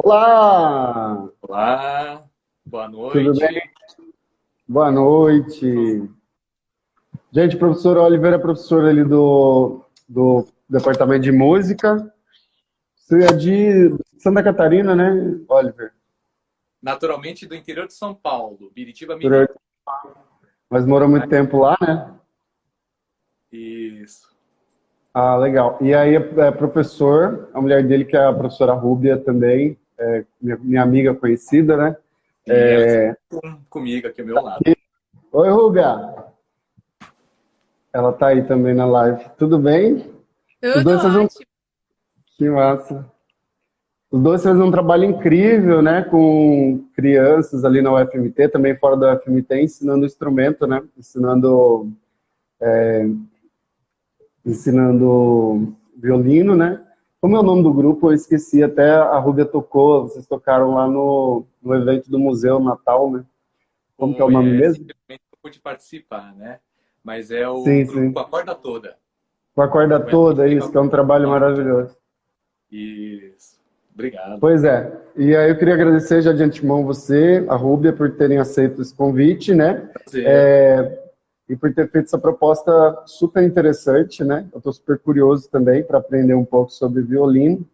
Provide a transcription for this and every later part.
Olá! Olá, boa Tudo bem? noite. Boa noite. Gente, professor Oliver é professor ali do Departamento de Música. Você é de Santa Catarina, né, Oliver? Naturalmente do interior de São Paulo, Biritiba Mirim. Mas morou muito Mas, tempo lá, né? isso. Ah, legal. E aí é professor, a mulher dele, que é a professora Rúbia também, minha amiga conhecida, né? Sim, ela está comigo aqui ao meu lado. Oi, Rúbia! Ela tá aí também na live. Tudo bem? Os Tudo dois fazem um... ótimo. Que massa. Os dois fazem um trabalho incrível, né, com crianças ali na UFMT, também fora da UFMT, ensinando instrumento, né, ensinando violino, né. Como é o nome do grupo? Eu esqueci, até a Rúbia tocou, vocês tocaram lá no evento do Museu Natal, né. Como que é o Foi, nome esse mesmo? infelizmente não pude participar, né? Mas é o Sim, grupo sim. com a corda toda. Com a corda Foi até toda, isso, legal. que é um trabalho Corda toda. maravilhoso. Isso. Obrigado. Pois é. E aí eu queria agradecer já de antemão você, a Rúbia, por terem aceito esse convite, né? Prazer. É, e por ter feito essa proposta super interessante, né? Eu estou super curioso também para aprender um pouco sobre violino.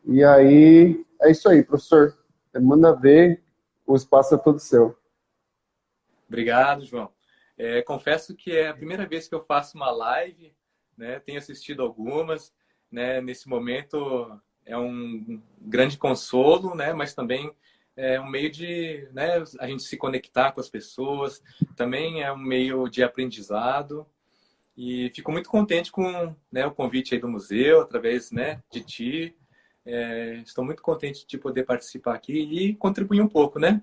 E aí, é isso aí, professor. Você manda ver, o espaço é todo seu. Obrigado, João. Confesso que é a primeira vez que eu faço uma live, né? Tenho assistido algumas, né? Nesse momento é um grande consolo, né? Mas também é um meio de, né? A gente se conectar com as pessoas. Também é um meio de aprendizado. E fico muito contente com, né, o convite aí do museu, através, né, de ti. Estou muito contente de poder participar aqui e contribuir um pouco, né?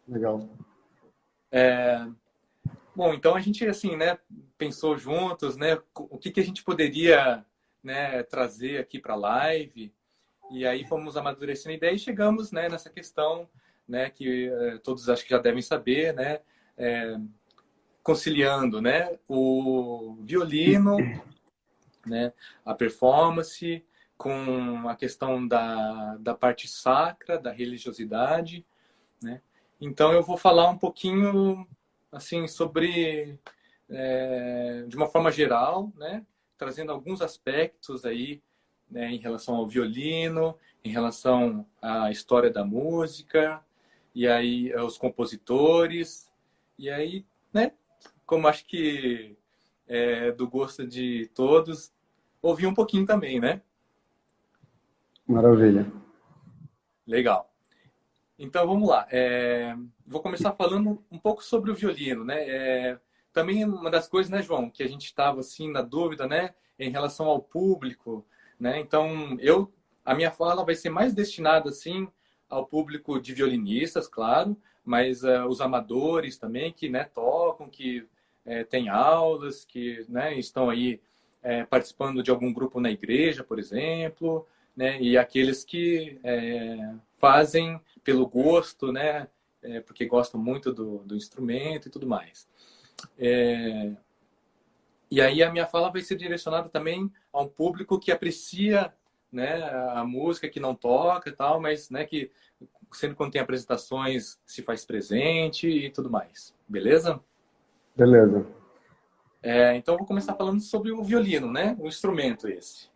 Legal. Bom, então a gente assim, né, pensou juntos, né, o que que a gente poderia, né, trazer aqui para a live, e aí fomos amadurecendo a ideia e chegamos, né, nessa questão, né, que todos acho que já devem saber, né, é, conciliando, né, o violino, né, a performance com a questão da parte sacra, da religiosidade, né? Então eu vou falar um pouquinho assim sobre de uma forma geral, né? Trazendo alguns aspectos aí, né, em relação ao violino, em relação à história da música, e aí os compositores, e aí, né? Como acho que é do gosto de todos, ouvir um pouquinho também, né? Maravilha. Legal. Então vamos lá. Vou começar falando um pouco sobre o violino, né? Também uma das coisas, né, João, que a gente estava assim na dúvida, né, em relação ao público, né? Então a minha fala vai ser mais destinada assim ao público de violinistas, claro, mas os amadores também que, né, tocam, que têm aulas, que, né, estão aí participando de algum grupo na igreja, por exemplo, né? E aqueles que fazem pelo gosto, né? Porque gostam muito do instrumento e tudo mais. E aí a minha fala vai ser direcionada também a um público que aprecia, né, a música, que não toca e tal, mas, né, que sempre quando tem apresentações se faz presente e tudo mais. Beleza? Beleza. Então eu vou começar falando sobre o violino, né? O instrumento esse.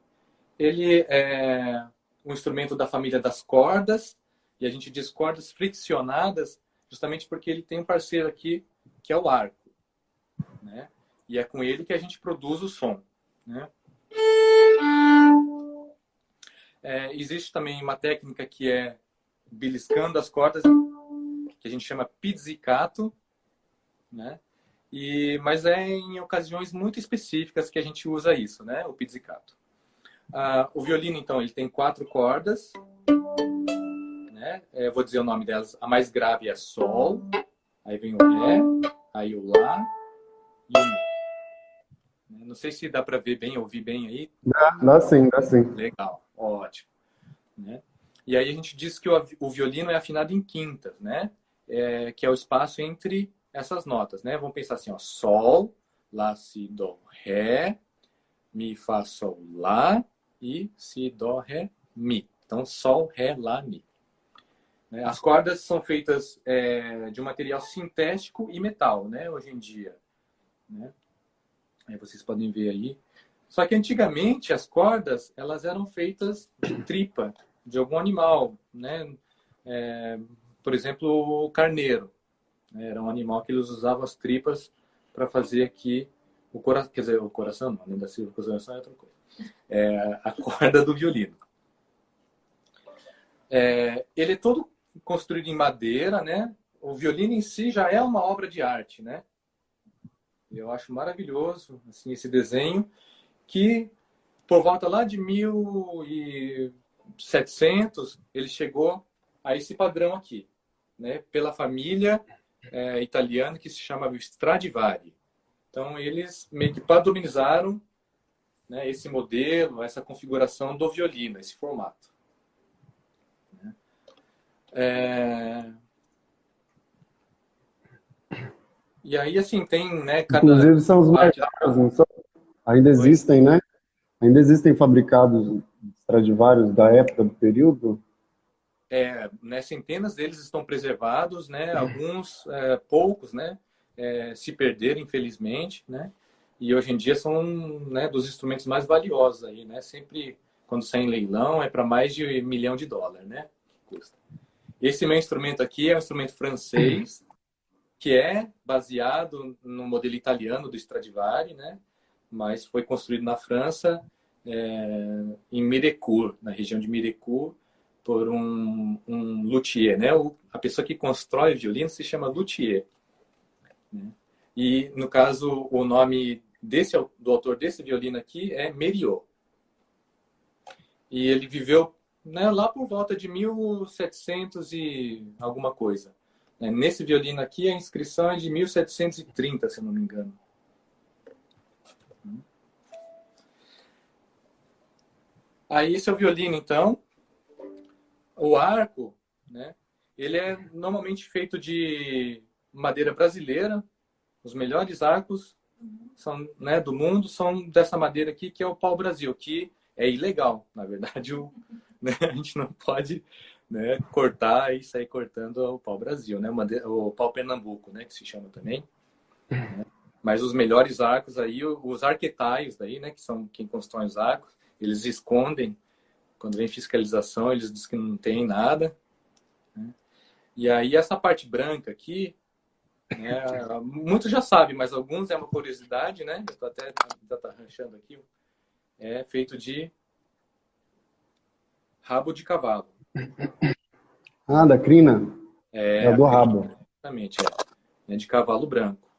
Ele é um instrumento da família das cordas, e a gente diz cordas friccionadas justamente porque ele tem um parceiro aqui, que é o arco, né? E é com ele que a gente produz o som, né? Existe também uma técnica que é beliscando as cordas, que a gente chama pizzicato, né? Mas é em ocasiões muito específicas que a gente usa isso, né? O pizzicato. O violino, então, ele tem 4 cordas, né? Eu vou dizer o nome delas. A mais grave é Sol, aí vem o Ré, aí o Lá e o Mi. Não sei se dá para ver bem, ouvir bem aí. Dá sim, dá sim. Legal, ótimo. Né? E aí a gente diz que o violino é afinado em quintas, né? Que é o espaço entre essas notas, né? Vamos pensar assim, ó, Sol, Lá, Si, Dó, Ré, Mi, Fá, Sol, Lá e Si, Dó, Ré, Mi. Então, sol, ré, lá, mi. Né? As cordas são feitas de um material sintético e metal, né? Hoje em dia. Né? Aí vocês podem ver aí. Só que antigamente as cordas elas eram feitas de tripa de algum animal, né? Por exemplo, o carneiro, né? Era um animal que eles usavam as tripas para fazer aqui o coração, quer dizer, o coração não, além da circuncisão é outra coisa. A corda do violino. Ele é todo construído em madeira, né? O violino em si já é uma obra de arte, né? Eu acho maravilhoso assim, esse desenho, que por volta lá de 1700 ele chegou a esse padrão aqui, né? Pela família italiana que se chamava Stradivari. Então eles meio que padronizaram, né, esse modelo, essa configuração do violino, esse formato. E aí, assim, tem, né, Inclusive são os mais raros, não são? Ainda existem, né? Ainda existem fabricados Stradivarius da época do período? Né, centenas deles estão preservados, né? Alguns, poucos, né? Se perderam, infelizmente, né? E hoje em dia são, né, dos instrumentos mais valiosos aí, né? Sempre, quando sai em leilão, é para mais de US$ 1 milhão, né? Que custa. Esse meu instrumento aqui é um instrumento francês, que é baseado no modelo italiano do Stradivari, né? Mas foi construído na França, em Mirecourt, na região de Mirecourt, por um luthier, né? A pessoa que constrói o violino se chama luthier. Né? E, no caso, o nome do autor desse violino aqui é Mériot. E ele viveu, né, lá por volta de 1700 e alguma coisa. Nesse violino aqui, a inscrição é de 1730, se eu não me engano. Aí, esse é o violino, então. O arco, né, ele é normalmente feito de madeira brasileira. Os melhores arcos são, né, do mundo são dessa madeira aqui, que é o pau-brasil, que é ilegal. Na verdade, né, a gente não pode, né, cortar e sair cortando o pau-brasil, né, o pau-pernambuco, né, que se chama também. Né? Mas os melhores arcos aí, os arquetaios daí, né, que são quem constrói os arcos, eles escondem. Quando vem fiscalização, eles dizem que não tem nada. Né? E aí, essa parte branca aqui, né, muitos já sabem, mas alguns é uma curiosidade, né? Eu estou até arranchando aqui. É feito de rabo de cavalo. Ah, da crina? É A do crina, rabo. exatamente. De cavalo branco.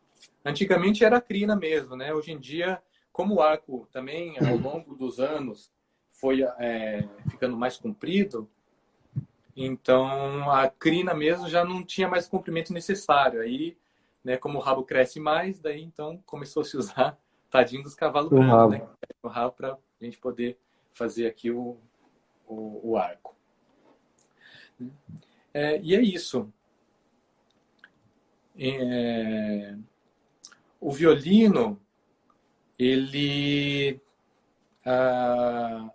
Antigamente era a crina mesmo, né? Hoje em dia, como o arco também, ao longo dos anos, foi ficando mais comprido, então a crina mesmo já não tinha mais o comprimento necessário. Aí, né, como o rabo cresce mais, daí então começou a se usar tadinho dos cavalos Do brancos, rabo. né? O rabo para a gente poder fazer aqui o arco. E é isso. O violino, ele,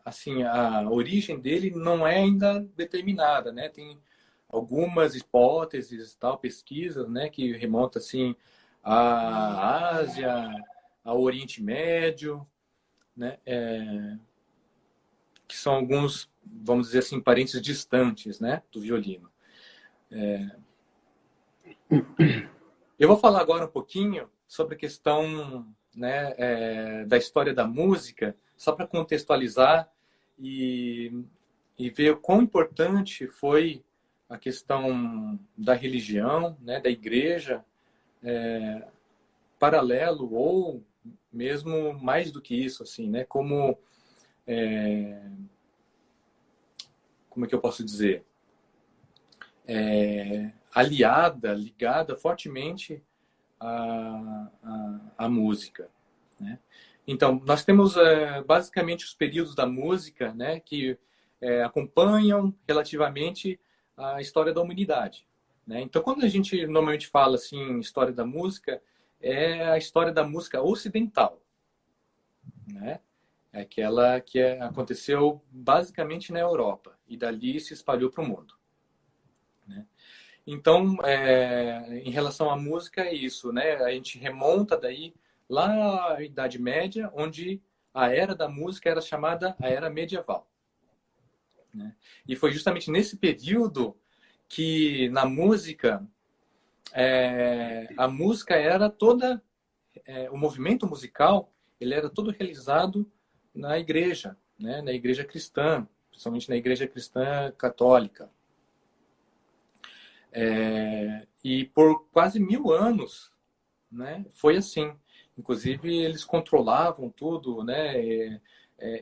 assim, a origem dele não é ainda determinada, né? Tem algumas hipóteses, tal, pesquisas, né, que remontam assim à Ásia, ao Oriente Médio, né? Que são alguns, vamos dizer assim, parentes distantes, né, do violino. Eu vou falar agora um pouquinho sobre a questão, né, da história da música, só para contextualizar e ver o quão importante foi a questão da religião, né, da igreja, paralelo ou mesmo mais do que isso, assim, né, como é que eu posso dizer? Aliada, ligada fortemente à música. Né? Então, nós temos basicamente os períodos da música, né, que acompanham relativamente a história da humanidade. Né? Então, quando a gente normalmente fala assim, história da música, é a história da música ocidental. Né? É aquela que aconteceu basicamente na Europa e dali se espalhou para o mundo, né? Então, em relação à música, é isso, né? A gente remonta daí lá à Idade Média, onde a era da música era chamada a Era Medieval, né? E foi justamente nesse período que na música, a música era toda, o movimento musical, ele era todo realizado na igreja, né? Na igreja cristã, principalmente na igreja cristã católica. E por quase 1000 anos, né, foi assim. Inclusive, eles controlavam tudo, né?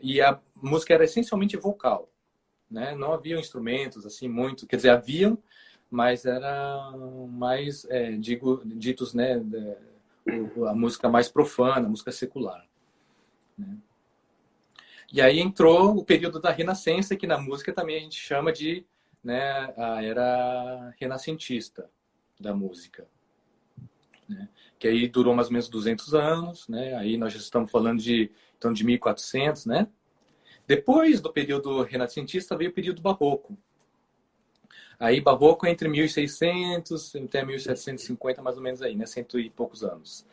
E a música era essencialmente vocal, né? Não havia instrumentos assim muito, quer dizer, haviam, mas eram mais, ditos, né, a música mais profana, a música secular, né? E aí entrou o período da Renascença, que na música também a gente chama de, né, a era renascentista da música, né? Que aí durou mais ou menos 200 anos, né? Aí nós já estamos falando então, de 1400, né? Depois do período renascentista veio o período barroco. Aí barroco é entre 1600 até 1750, mais ou menos aí, né? Cento e poucos anos.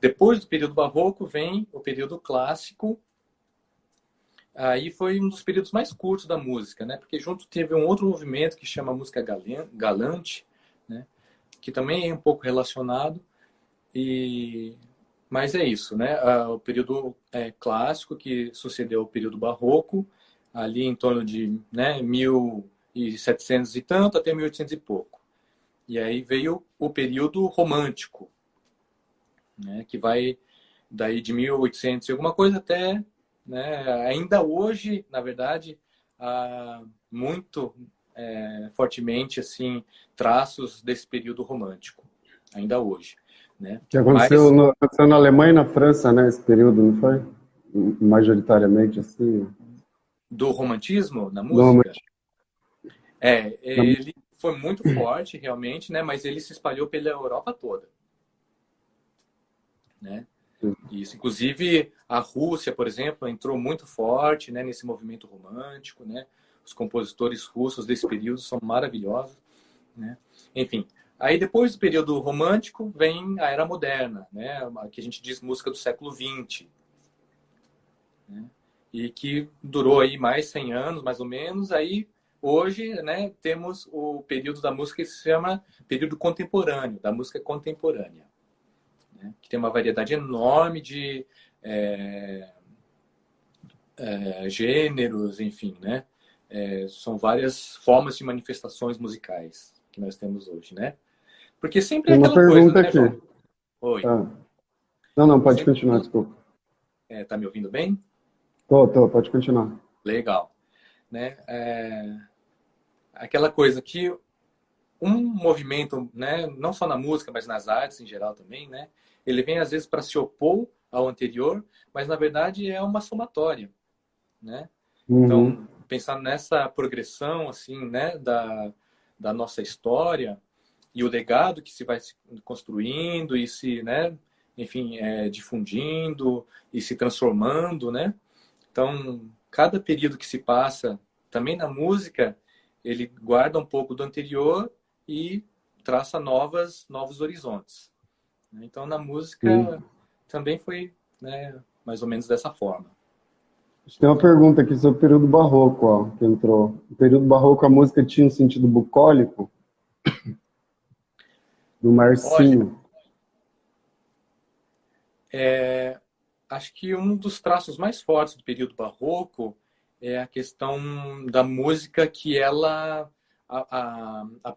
Depois do período barroco vem o período clássico. Aí foi um dos períodos mais curtos da música, né? Porque junto teve um outro movimento que chama música galante, né? Que também é um pouco relacionado. Mas é isso, né? O período clássico que sucedeu ao período barroco, ali em torno de, né, 1700 e tanto até 1800 e pouco. E aí veio o período romântico, né? Que vai daí de 1800 e alguma coisa até, né, ainda hoje, na verdade, há muito fortemente assim traços desse período romântico, ainda hoje, né? Que aconteceu, Mas aconteceu na Alemanha e na França, né? Esse período, não foi? Majoritariamente, assim. do romantismo na música, Normalmente. ele foi muito forte realmente, né? Mas ele se espalhou pela Europa toda, né? Isso, inclusive a Rússia, por exemplo, entrou muito forte, né, nesse movimento romântico, né? Os compositores russos desse período são maravilhosos, né? Enfim, aí depois do período romântico vem a era moderna, né? Que a gente diz música do século XX, né? E que durou aí mais 100 anos, mais ou menos. Aí hoje, né, temos o período da música que se chama período contemporâneo, da música contemporânea, né? Que tem uma variedade enorme de gêneros, enfim, né? São várias formas de manifestações musicais que nós temos hoje, né? Porque sempre Tem é uma aquela coisa, pergunta né, aqui. João? Oi. Ah. Não, não, pode Sempre continuar, desculpa. tá me ouvindo bem? Pode continuar. Legal, né? Aquela coisa que um movimento, né, não só na música, mas nas artes em geral também, né? Ele vem às vezes para se opor ao anterior, mas na verdade é uma somatória, né? Uhum. Então, pensar nessa progressão assim, né, da nossa história e o legado que se vai se construindo e se, né, enfim, difundindo e se transformando, né? Então, cada período que se passa, também na música, ele guarda um pouco do anterior e traça novos horizontes, né? Então, na música Sim. também foi, né, mais ou menos dessa forma. Tem uma pergunta aqui sobre o período barroco, ó, que entrou. No período barroco, a música tinha um sentido bucólico, do Olha, Marcinho. acho que um dos traços mais fortes do período barroco é a questão da música que a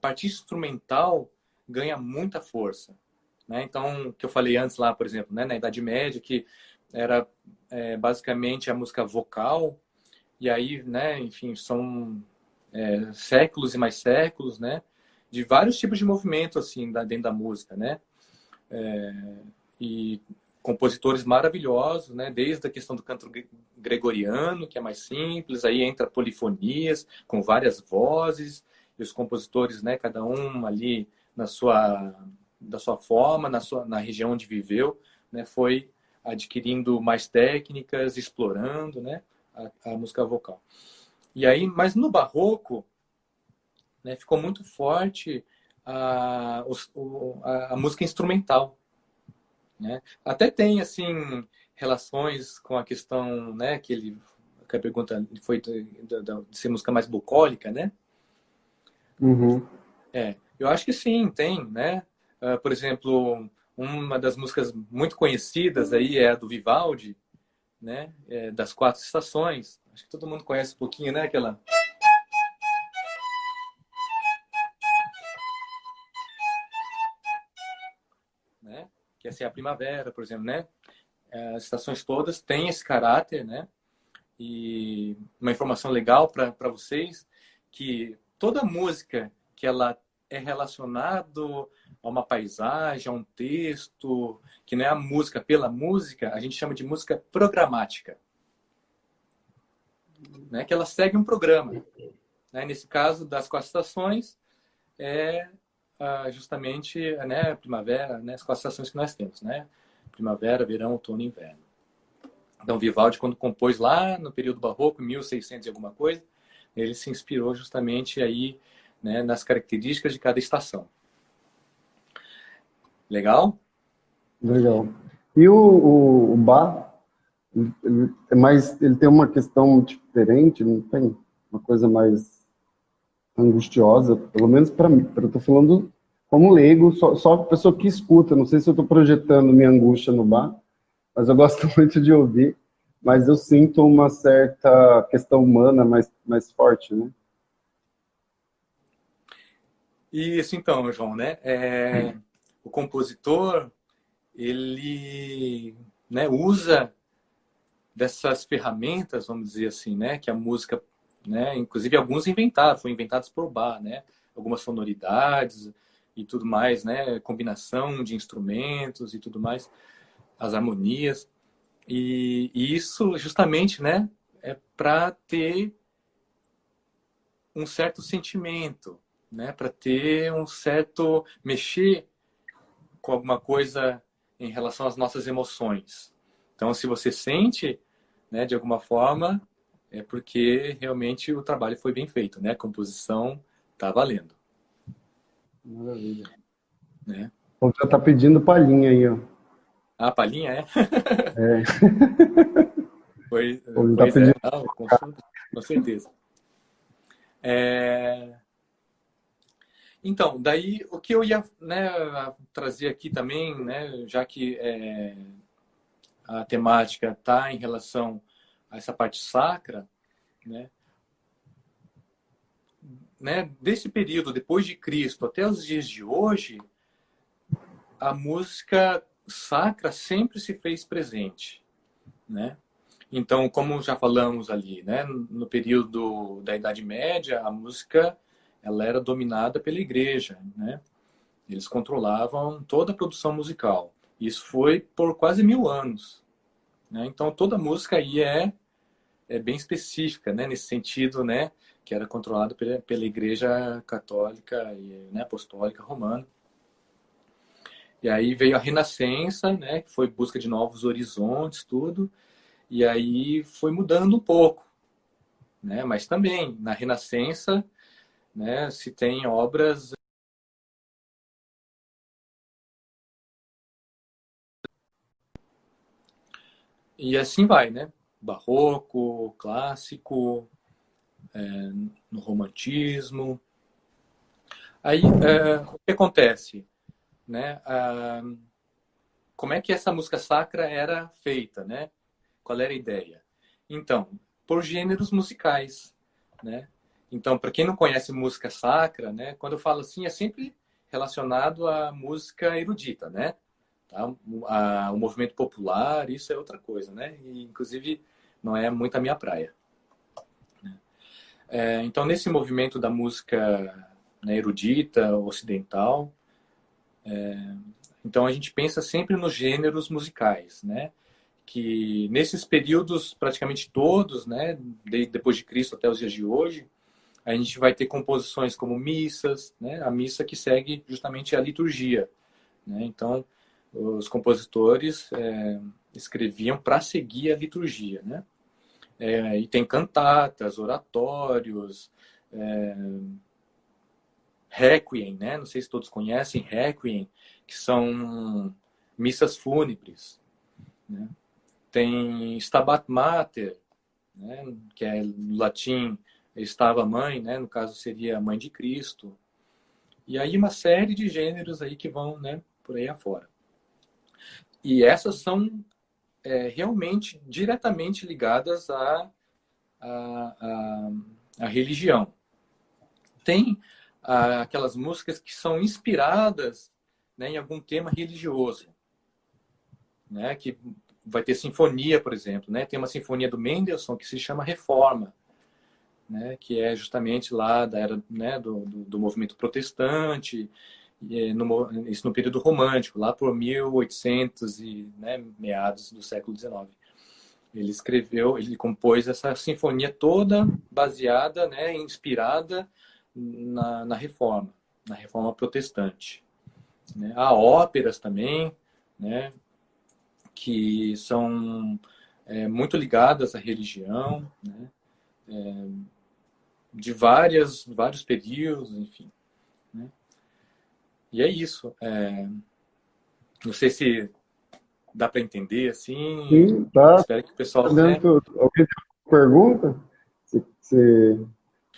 parte instrumental ganha muita força, né? Então, que eu falei antes lá, por exemplo, né, na Idade Média, que era basicamente a música vocal, e aí, né, enfim, são séculos e mais séculos, né, de vários tipos de movimento, assim, dentro da música, né? E compositores maravilhosos, né? Desde a questão do canto gregoriano, que é mais simples, aí entra polifonias com várias vozes, e os compositores, né, cada um ali da sua forma, na região onde viveu, né, foi adquirindo mais técnicas, explorando, né, a música vocal. E aí, mas no barroco, né, ficou muito forte a música instrumental, né? Até tem assim relações com a questão, né, que a pergunta foi de ser música mais bucólica, né? Uhum. Eu acho que sim, tem, né? Por exemplo, uma das músicas muito conhecidas aí é a do Vivaldi, né? Das Quatro Estações. Acho que todo mundo conhece um pouquinho, né? Aquela, né? Que essa é a primavera, por exemplo, né? As estações todas têm esse caráter, né? E uma informação legal para vocês, que toda música que ela é relacionado a uma paisagem, a um texto, que não é a música pela música, a gente chama de música programática, né? Que ela segue um programa, né? Nesse caso das quatro estações é justamente, né, primavera, né, as quatro estações que nós temos, né? Primavera, verão, outono e inverno. Então, Vivaldi, quando compôs lá no período barroco, 1600 e alguma coisa, ele se inspirou justamente aí, né, nas características de cada estação. Legal? Legal. E o Bach, ele tem uma questão diferente, não tem uma coisa mais angustiosa, pelo menos para mim. Eu estou falando como leigo, só a pessoa que escuta. Não sei se eu estou projetando minha angústia no Bach, mas eu gosto muito de ouvir. Mas eu sinto uma certa questão humana mais forte, né? Isso então, João, né? O compositor, ele, né, usa dessas ferramentas, vamos dizer assim, né, que a música, né, inclusive alguns inventaram, foram inventados por Bach, né? Algumas sonoridades e tudo mais, né? Combinação de instrumentos e tudo mais, as harmonias. E isso justamente, né, é para ter um certo sentimento, né, para ter um certo mexer com alguma coisa em relação às nossas emoções. Então, se você sente, né, de alguma forma, é porque realmente o trabalho foi bem feito, né? A composição tá valendo, Maravilha. né? O já tá pedindo palhinha aí, ó. A palhinha é? É, Pois, o já tá pois é, pedindo. não, com certeza. É, então, daí o que eu ia, né, trazer aqui também, né, já que a temática está em relação a essa parte sacra, né, desse período depois de Cristo até os dias de hoje, a música sacra sempre se fez presente, né? Então, como já falamos ali, né, no período da Idade Média, a música ela era dominada pela igreja, né? Eles controlavam toda a produção musical. Isso foi por quase 1000 anos, né? Então, toda música aí é bem específica, né? Nesse sentido, né? Que era controlada pela Igreja Católica e, né, Apostólica Romana. E aí veio a Renascença, né? Que foi busca de novos horizontes, tudo. E aí foi mudando um pouco, né? Mas também na Renascença, né? Se tem obras e assim vai, né? Barroco, clássico, no romantismo. Aí, o que acontece? Né? Como é que essa música sacra era feita? Né? Qual era a ideia? Então, por gêneros musicais. Né? Então, para quem não conhece música sacra, né? Quando eu falo assim, é sempre relacionado à música erudita, né? Tá? O movimento popular, isso é outra coisa, né? E, inclusive, não é muito a minha praia. Então, nesse movimento da música, né, erudita, ocidental, então a gente pensa sempre nos gêneros musicais, né? Que nesses períodos praticamente todos, né, depois de Cristo até os dias de hoje, a gente vai ter composições como missas, né? A missa que segue justamente a liturgia, né? Então, os compositores escreviam para seguir a liturgia, né? E tem cantatas, oratórios, requiem, né? Não sei se todos conhecem requiem, que são missas fúnebres, né? Tem Stabat Mater, né? Que é no latim estava mãe, né? No caso seria a mãe de Cristo. E aí uma série de gêneros aí que vão, né, por aí afora. E essas são realmente diretamente ligadas à religião. Tem aquelas músicas que são inspiradas, né, em algum tema religioso, né, que vai ter sinfonia, por exemplo, né, tem uma sinfonia do Mendelssohn que se chama Reforma, né, que é justamente lá da era, né, do movimento protestante, isso no período romântico, lá por 1800 e, né, meados do século XIX. Ele compôs essa sinfonia toda baseada, né, inspirada na Reforma protestante, né? Há óperas também, né, que são muito ligadas à religião, né, de vários períodos, enfim, né? E é isso. Não sei se dá para entender, assim. Sim, tá. Espero que o pessoal, né? Dentro, alguém tem uma pergunta? Você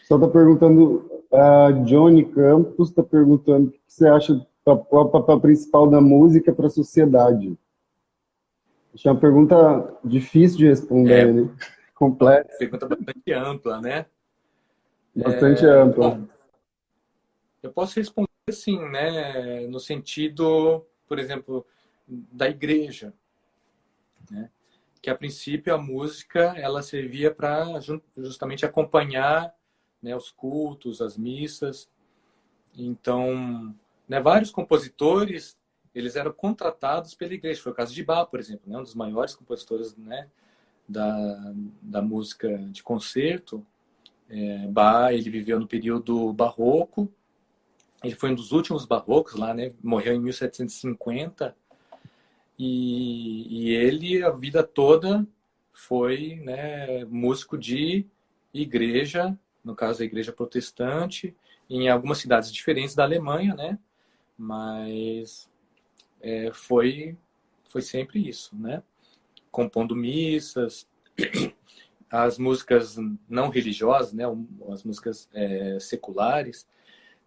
só está perguntando, a Johnny Campos está perguntando o que você acha qual é o papel principal da música para a sociedade. Acho que é uma pergunta difícil de responder, né? Uma Complexa, pergunta bastante ampla, né? bastante ampla. Bom, eu posso responder assim, né? No sentido, por exemplo, da igreja, né? Que a princípio a música ela servia para justamente acompanhar, né, os cultos, as missas. Então, né, vários compositores eles eram contratados pela igreja. Foi o caso de Bach, por exemplo, né, um dos maiores compositores, né, da música de concerto. Bach, ele viveu no período barroco. Ele foi um dos últimos barrocos lá, né? Morreu em 1750. E ele, a vida toda, foi, né, músico de igreja, no caso a igreja protestante, em algumas cidades diferentes da Alemanha, né? Mas foi sempre isso, né? Compondo missas, as músicas não religiosas, né? As músicas seculares,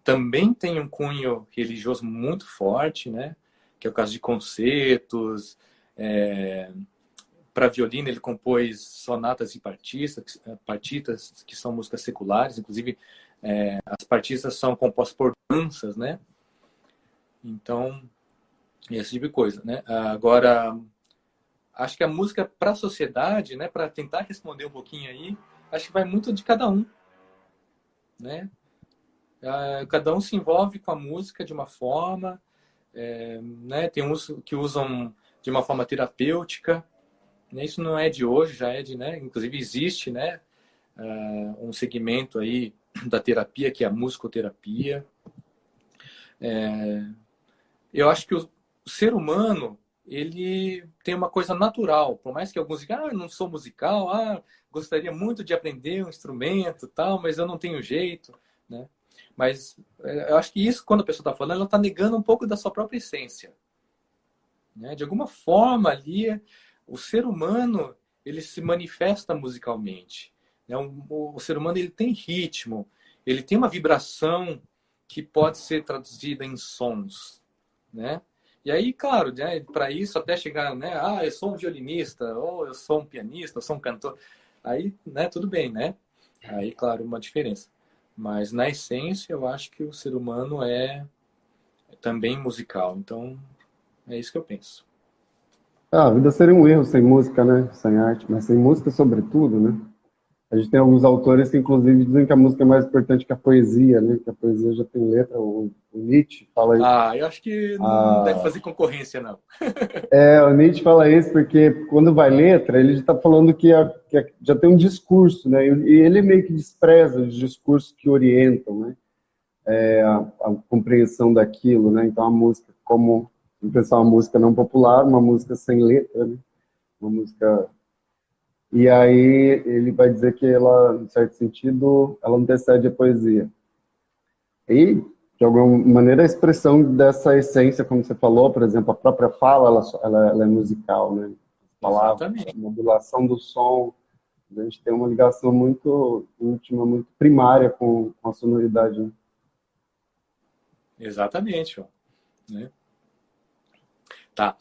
também tem um cunho religioso muito forte, né? Que é o caso de concertos. Para violino, ele compôs sonatas e partitas, que são músicas seculares. Inclusive, as partitas são compostas por danças, né? Então, esse tipo de coisa, né? Agora, acho que a música para a sociedade, né? Para tentar responder um pouquinho aí, acho que vai muito de cada um, né? Cada um se envolve com a música de uma forma, né? Tem uns que usam de uma forma terapêutica, né? Isso não é de hoje, já é de, né? Inclusive existe, né? Um segmento aí da terapia que é a musicoterapia. Eu acho que o ser humano ele tem uma coisa natural, por mais que alguns digam, não sou musical, gostaria muito de aprender um instrumento, tal, mas eu não tenho jeito, né? Mas eu acho que isso, quando a pessoa está falando, ela está negando um pouco da sua própria essência, né? De alguma forma ali, o ser humano ele se manifesta musicalmente, né? O ser humano ele tem ritmo, ele tem uma vibração que pode ser traduzida em sons, né? E aí, claro, né, para isso até chegar, né? Eu sou um violinista, ou eu sou um pianista, eu sou um cantor. Aí, né, tudo bem, né? Aí, claro, uma diferença. Mas na essência, eu acho que o ser humano é também musical. Então, é isso que eu penso. A vida seria um erro sem música, né? Sem arte, mas sem música, sobretudo, né? A gente tem alguns autores que, inclusive, dizem que a música é mais importante que a poesia, né? Que a poesia já tem letra. O Nietzsche fala isso. Eu acho que não deve fazer concorrência, não. O Nietzsche fala isso porque, quando vai letra, ele já está falando já tem um discurso, né? E ele meio que despreza os discursos que orientam, né? A compreensão daquilo, né? Então, a música, como pensar uma música não popular, uma música sem letra, né? uma música. E aí ele vai dizer que ela, em certo sentido, ela antecede a poesia. E, de alguma maneira, a expressão dessa essência, como você falou, por exemplo, a própria fala, ela é musical, né? As palavras, a Exatamente. modulação do som, a gente tem uma ligação muito íntima, muito primária com a sonoridade, né? Exatamente, ó, né? Tá.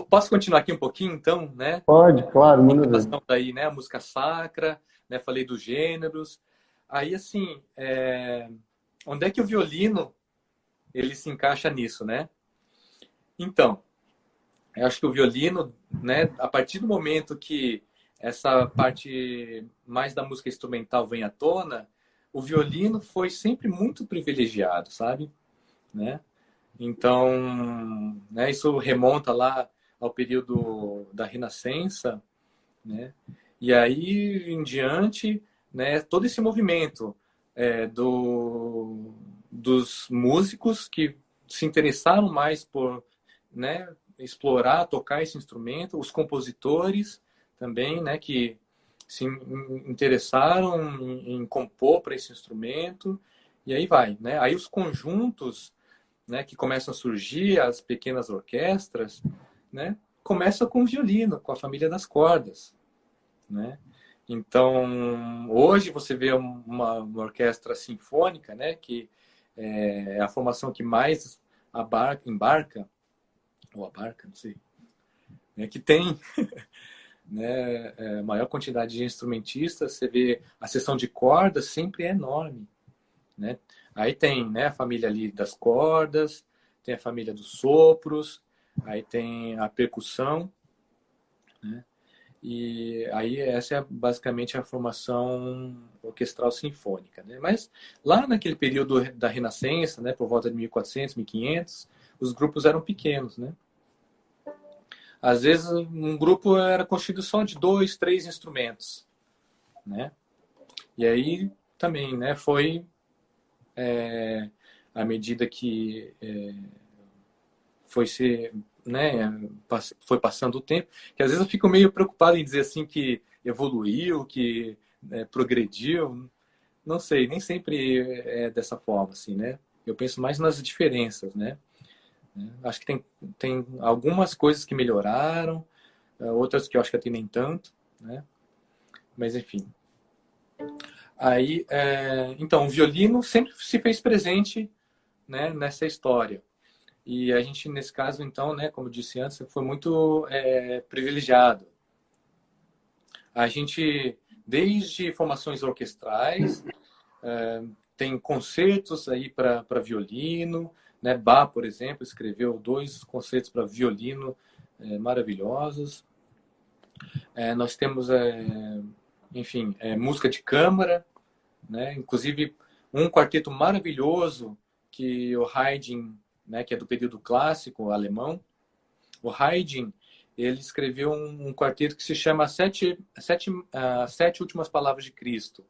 Posso continuar aqui um pouquinho, então, né? Pode, claro, Em manda ver. relação daí, né? A música sacra, né? Falei dos gêneros. Aí, assim, onde é que o violino ele se encaixa nisso, né? Então, eu acho que o violino, né? A partir do momento que essa parte mais da música instrumental vem à tona, o violino foi sempre muito privilegiado, sabe? Né? Então, né, isso remonta lá ao período da Renascença, né? E aí em diante, né, todo esse movimento dos músicos que se interessaram mais por, né, explorar, tocar esse instrumento, os compositores também, né, que se interessaram em compor para esse instrumento, e aí vai, né? Aí os conjuntos, né, que começam a surgir, as pequenas orquestras, né, começa com o violino, com a família das cordas, né? Então, hoje você vê uma orquestra sinfônica, né, que é a formação que mais embarca, ou abarca, não sei, né, que tem, né, maior quantidade de instrumentistas. Você vê a seção de cordas sempre é enorme, né? Aí tem, né, a família ali das cordas, tem a família dos sopros, aí tem a percussão, né? E aí essa é basicamente a formação orquestral sinfônica, né? Mas lá naquele período da Renascença, né, por volta de 1400, 1500, os grupos eram pequenos, né? Às vezes um grupo era constituído só de 2, 3 instrumentos, né? E aí também, né, foi à medida que foi se, né, foi passando o tempo, que às vezes eu fico meio preocupado em dizer assim que evoluiu, que progrediu, não sei, nem sempre é dessa forma, assim, né? Eu penso mais nas diferenças, né? Acho que tem algumas coisas que melhoraram, outras que eu acho que até nem tanto, né? Mas enfim. Aí, então, o violino sempre se fez presente, né, nessa história. E a gente, nesse caso, então, né, como eu disse antes, foi muito privilegiado. A gente, desde formações orquestrais, tem concertos aí para violino, né? Bach, por exemplo, escreveu 2 concertos para violino maravilhosos. Nós temos, enfim, música de câmara, né? Inclusive um quarteto maravilhoso que o Haydn, né, que é do período clássico alemão, o Haydn, ele escreveu um quarteto que se chama Sete Últimas Palavras de Cristo,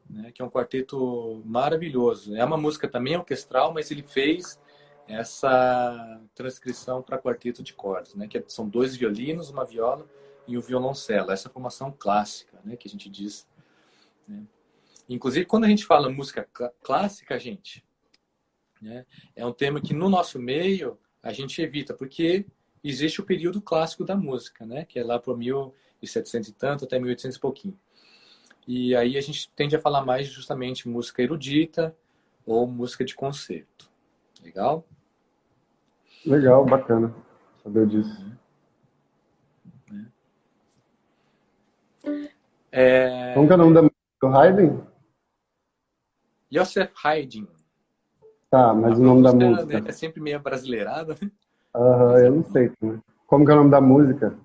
né, que é um quarteto maravilhoso. É uma música também orquestral, mas ele fez essa transcrição para quarteto de cordas, né, que são 2 violinos, uma viola e um violoncelo. Essa formação clássica, né, que a gente diz. Né? Inclusive, quando a gente fala música clássica, gente, né, é um tema que no nosso meio a gente evita, porque existe o período clássico da música, né, que é lá por 1700 e tanto até 1800 e pouquinho. E aí a gente tende a falar mais justamente música erudita ou música de concerto. Legal? Legal, bacana saber disso. Como que é o nome da música do Haydn? Joseph Haydn. Tá, A mas o nome da pronúncia, né, música? é sempre meio brasileirada, né? Aham, Mas é eu não sei também. Como que é o nome da música?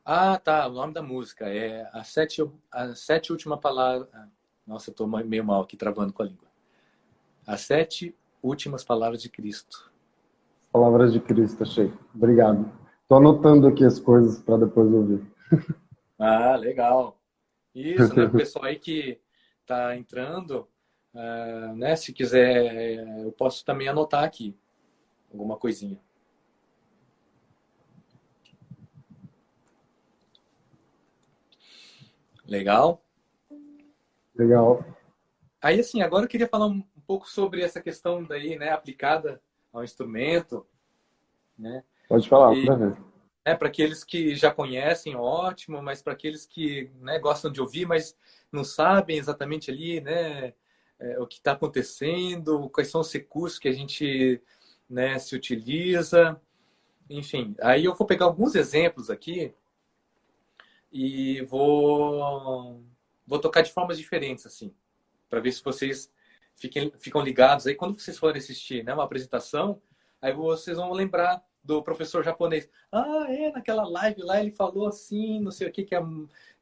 Ah, tá. O nome da música é As Sete Últimas Palavras. Nossa, eu tô meio mal aqui, travando com a língua. As Sete Últimas Palavras de Cristo. Palavras de Cristo, achei. Obrigado. Tô anotando aqui as coisas para depois ouvir. Ah, legal. Isso, né? O pessoal aí que tá entrando, né? Se quiser, eu posso também anotar aqui alguma coisinha. Legal? Legal. Aí, assim, agora eu queria falar um pouco sobre essa questão daí, né, aplicada ao instrumento, né? Pode falar, E, manda ver. para aqueles que já conhecem, ótimo, mas para aqueles que, né, gostam de ouvir, mas não sabem exatamente ali, né, o que está acontecendo, quais são os recursos que a gente, né, se utiliza, enfim. Aí eu vou pegar alguns exemplos aqui e vou tocar de formas diferentes, assim, para ver se vocês ficam ligados. Aí quando vocês forem assistir, né, uma apresentação, aí vocês vão lembrar do professor japonês. Ah, naquela live lá ele falou assim, não sei o que,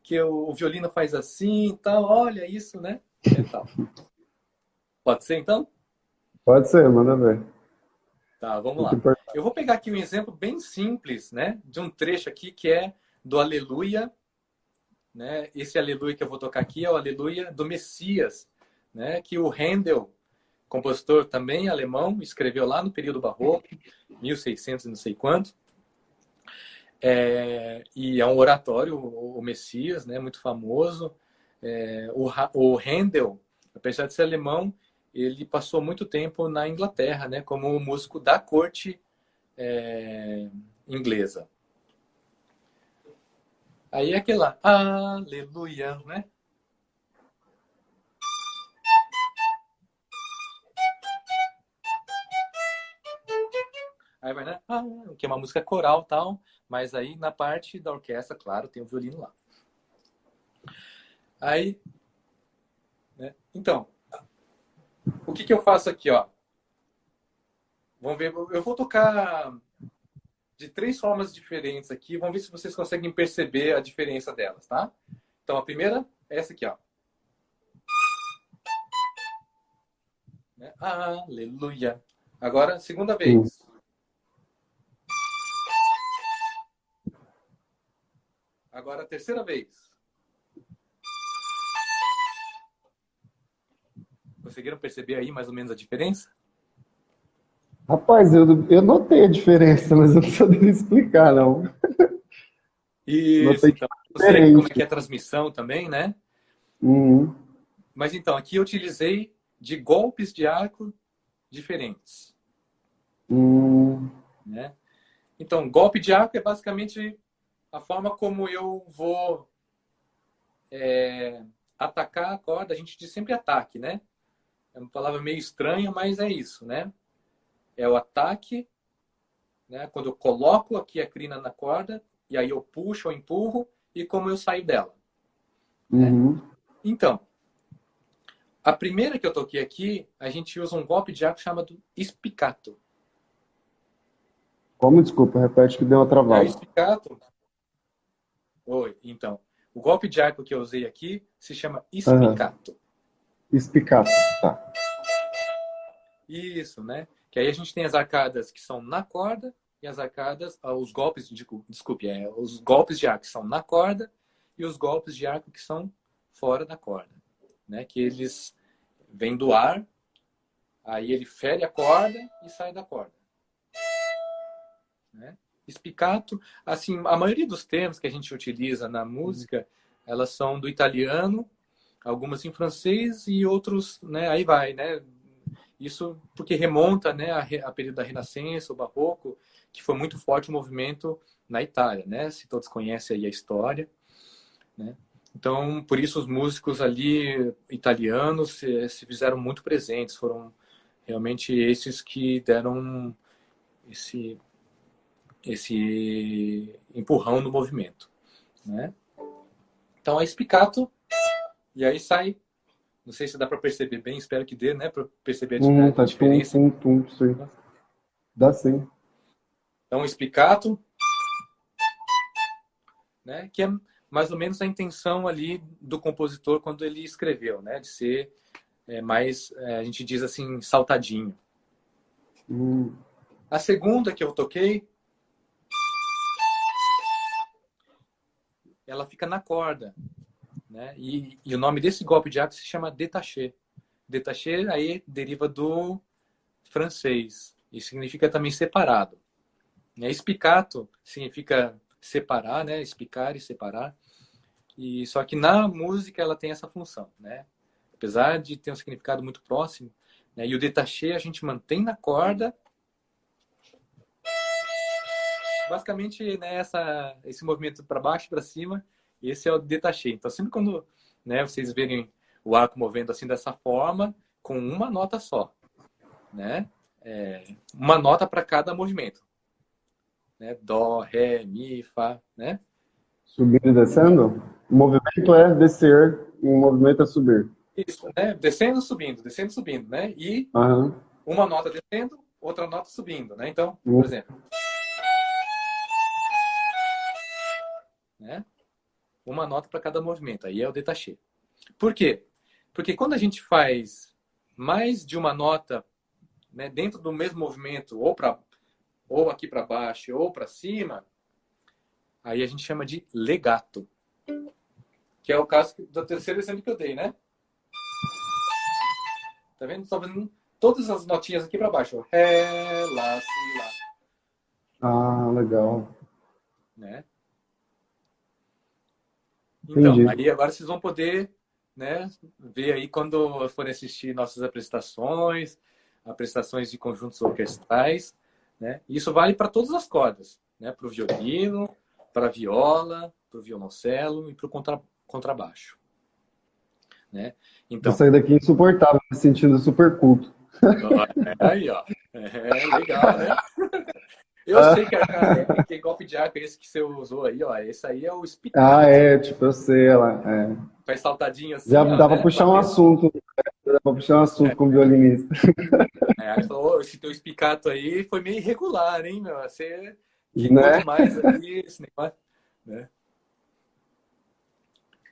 que o violino faz assim e tal. Olha isso, né? É tal. Pode ser, então? Pode ser, manda ver. Tá, vamos Muito lá. importante. Eu vou pegar aqui um exemplo bem simples, né? De um trecho aqui que é do Aleluia, né? Esse Aleluia que eu vou tocar aqui é o Aleluia do Messias, né? Que o Handel, compositor também alemão, escreveu lá no período barroco, 1600 não sei quanto. E é um oratório, o Messias, né? Muito famoso. O Handel, apesar de ser alemão, ele passou muito tempo na Inglaterra, né? Como músico da corte inglesa. Aí é aquele lá, aleluia, né? Aí vai, né? Que é uma música coral e tal, mas aí na parte da orquestra, claro, tem o violino lá. Aí, né? Então, o que eu faço aqui, ó? Vamos ver, eu vou tocar de 3 formas diferentes aqui, vamos ver se vocês conseguem perceber a diferença delas, tá? Então, a primeira é essa aqui, ó. Né? Aleluia. Agora, segunda Sim. vez. Agora, a terceira vez. Conseguiram perceber aí mais ou menos a diferença? Rapaz, eu notei a diferença, mas eu não sabia explicar, não. Isso, Notei então. Não sei aqui como é diferente. que é a transmissão também, né? Uhum. Mas então, aqui eu utilizei de golpes de arco diferentes, Hum. né? Então, golpe de arco é basicamente a forma como eu vou atacar a corda. A gente diz sempre ataque, né? É uma palavra meio estranha, mas é isso, né? É o ataque, né? Quando eu coloco aqui a crina na corda, e aí eu puxo ou empurro, e como eu saio dela, né? Uhum. Então, a primeira que eu toquei aqui, a gente usa um golpe de arco chamado spiccato. Como? Desculpa, repete que deu uma O travada. spiccato. Oi, então. O golpe de arco que eu usei aqui se chama Aham. spiccato. Espicato. Tá. Isso, né? Que aí a gente tem as arcadas que são na corda e as arcadas, os golpes, desculpe, os golpes de arco que são na corda e os golpes de arco que são fora da corda, né? Que eles vêm do ar, aí ele fere a corda e sai da corda, né? Spiccato, assim, a maioria dos termos que a gente utiliza na música, elas são do italiano, algumas em francês e outros, né? Aí vai, né? Isso porque remonta, né, a período da Renascença, o Barroco, que foi muito forte o movimento na Itália, né? Se todos conhecem aí a história, né? Então, por isso os músicos ali italianos se fizeram muito presentes, foram realmente esses que deram esse empurrão no movimento, né? Então, é spiccato e aí sai, não sei se dá para perceber bem, espero que dê, né, para perceber a Tá tum, diferença. tum, tum, sim. Dá sim. Então, spiccato, né? Que é mais ou menos a intenção ali do compositor quando ele escreveu, né? De ser mais, a gente diz assim, saltadinho. Hum. A segunda que eu toquei, ela fica na corda, né? E o nome desse golpe de arco se chama détaché. Détaché aí deriva do francês e significa também separado. Spiccato significa separar, né? Espicar e separar. E só que na música ela tem essa função, né? Apesar de ter um significado muito próximo, né? E o détaché a gente mantém na corda. Basicamente, né, esse movimento para baixo e para cima, esse é o détaché. Então, sempre quando, né, vocês verem o arco movendo assim dessa forma, com uma nota só, né? Uma nota para cada movimento, né? Dó, ré, mi, fá, né? Subindo e descendo? O movimento é descer e o movimento é subir. Isso, né? Descendo, subindo, né? E Aham. uma nota descendo, outra nota subindo, né? Então, por exemplo, né? Uma nota para cada movimento. Aí é o détaché. Por quê? Porque quando a gente faz mais de uma nota, né, dentro do mesmo movimento, ou aqui para baixo ou para cima, aí a gente chama de legato. Que é o caso do terceiro exemplo que eu dei, né? Tá vendo? Só fazendo todas as notinhas aqui para baixo. Ré, lá, si, lá. Ah, legal. Né? Então, Entendi. aí agora vocês vão poder, né, ver aí quando forem assistir nossas apresentações de conjuntos orquestrais, né? Isso vale para todas as cordas, né? Para o violino, para a viola, para o violoncelo e para o contrabaixo, né? Vou Então, sair daqui insuportável, me sentindo super culto. aí, ó. É legal, né? Eu sei Ah, que golpe de arco é esse que você usou aí, ó. Esse aí é o ah, espicato. é, tipo, eu sei, ela. É. Faz saltadinho Já assim, ó, dá pra né? puxar um Batendo. assunto. Dá pra puxar um assunto com o violinista. Aí falou, "Ô, esse teu espicato aí foi meio irregular, hein, meu? Você quicou Né? demais aí esse negócio, né?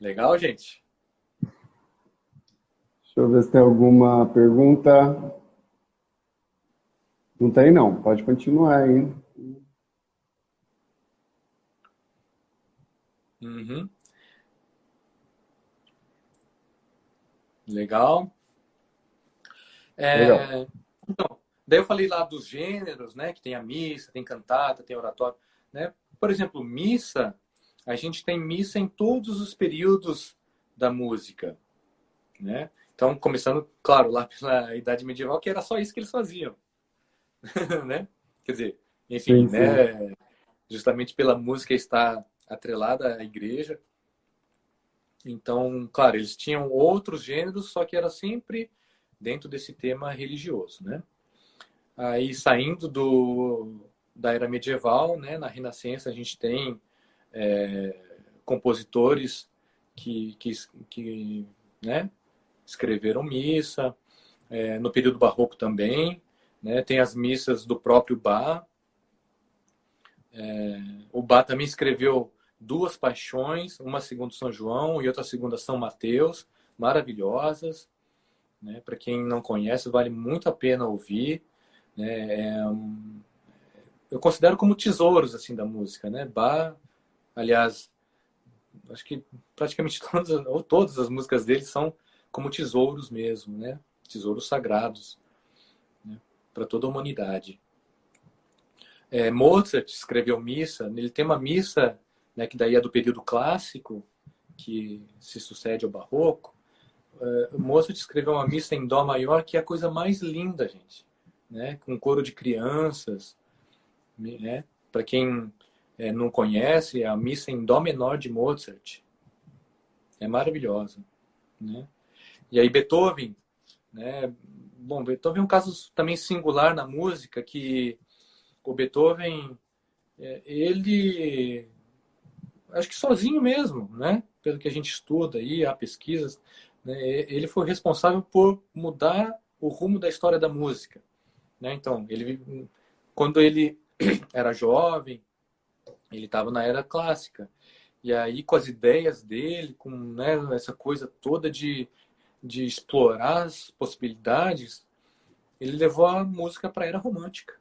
Legal, gente? Deixa eu ver se tem alguma pergunta. Não tem, não. Pode continuar aí. Uhum. Legal. Legal. É, então, daí eu falei lá dos gêneros, né? Que tem a missa, tem cantata, tem oratório, né? Por exemplo, missa, a gente tem missa em todos os períodos da música, né? Então, começando, claro, lá pela Idade Medieval, que era só isso que eles faziam, né? Quer dizer, enfim, Sim, sim. né? Justamente pela música estar atrelada à igreja. Então, claro, eles tinham outros gêneros, só que era sempre dentro desse tema religioso, né? Aí, saindo da era medieval, né? Na Renascença, a gente tem compositores que né? Escreveram missa. No período barroco também, né? Tem as missas do próprio Bach. O Bach também escreveu duas paixões, uma segundo São João e outra segundo São Mateus, maravilhosas, né? Para quem não conhece, vale muito a pena ouvir, né? Eu considero como tesouros assim da música, né? Bach, aliás, acho que praticamente todas ou todas as músicas dele são como tesouros mesmo, né? Tesouros sagrados, né? Para toda a humanidade. Mozart escreveu missa, ele tem uma missa, né, que daí é do período clássico, que se sucede ao barroco. Mozart escreveu uma missa em dó maior que é a coisa mais linda, gente, né, com coro de crianças, né? Para quem não conhece, a missa em dó menor de Mozart é maravilhosa, né? E aí Beethoven, né? Bom, Beethoven é um caso também singular na música, que o Beethoven ele acho que sozinho mesmo, né? Pelo que a gente estuda aí, há pesquisas, né? Ele foi responsável por mudar o rumo da história da música, né? Então, quando ele era jovem, ele estava na era clássica. E aí, com as ideias dele, com, né, essa coisa toda de explorar as possibilidades, ele levou a música para a era romântica,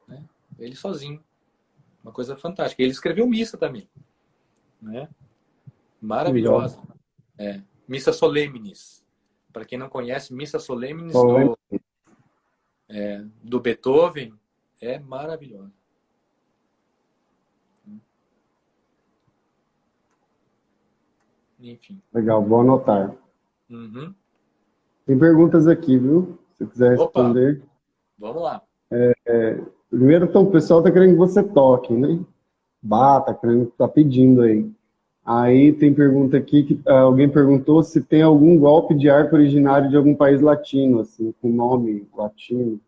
né? Ele sozinho. Uma coisa fantástica. Ele escreveu missa também, né? Legal. Maravilhosa. Missa Solemnis. Para quem não conhece, Missa Solemnis Só do Beethoven é maravilhosa. enfim. Legal, vou anotar. Uhum. Tem perguntas aqui, viu? Se você quiser Opa, responder. vamos lá. Primeiro, então, o pessoal tá querendo que você toque, né? Tá querendo, tá pedindo aí. Aí tem pergunta aqui que alguém perguntou se tem algum golpe de harpa originário de algum país latino, assim, com nome latino.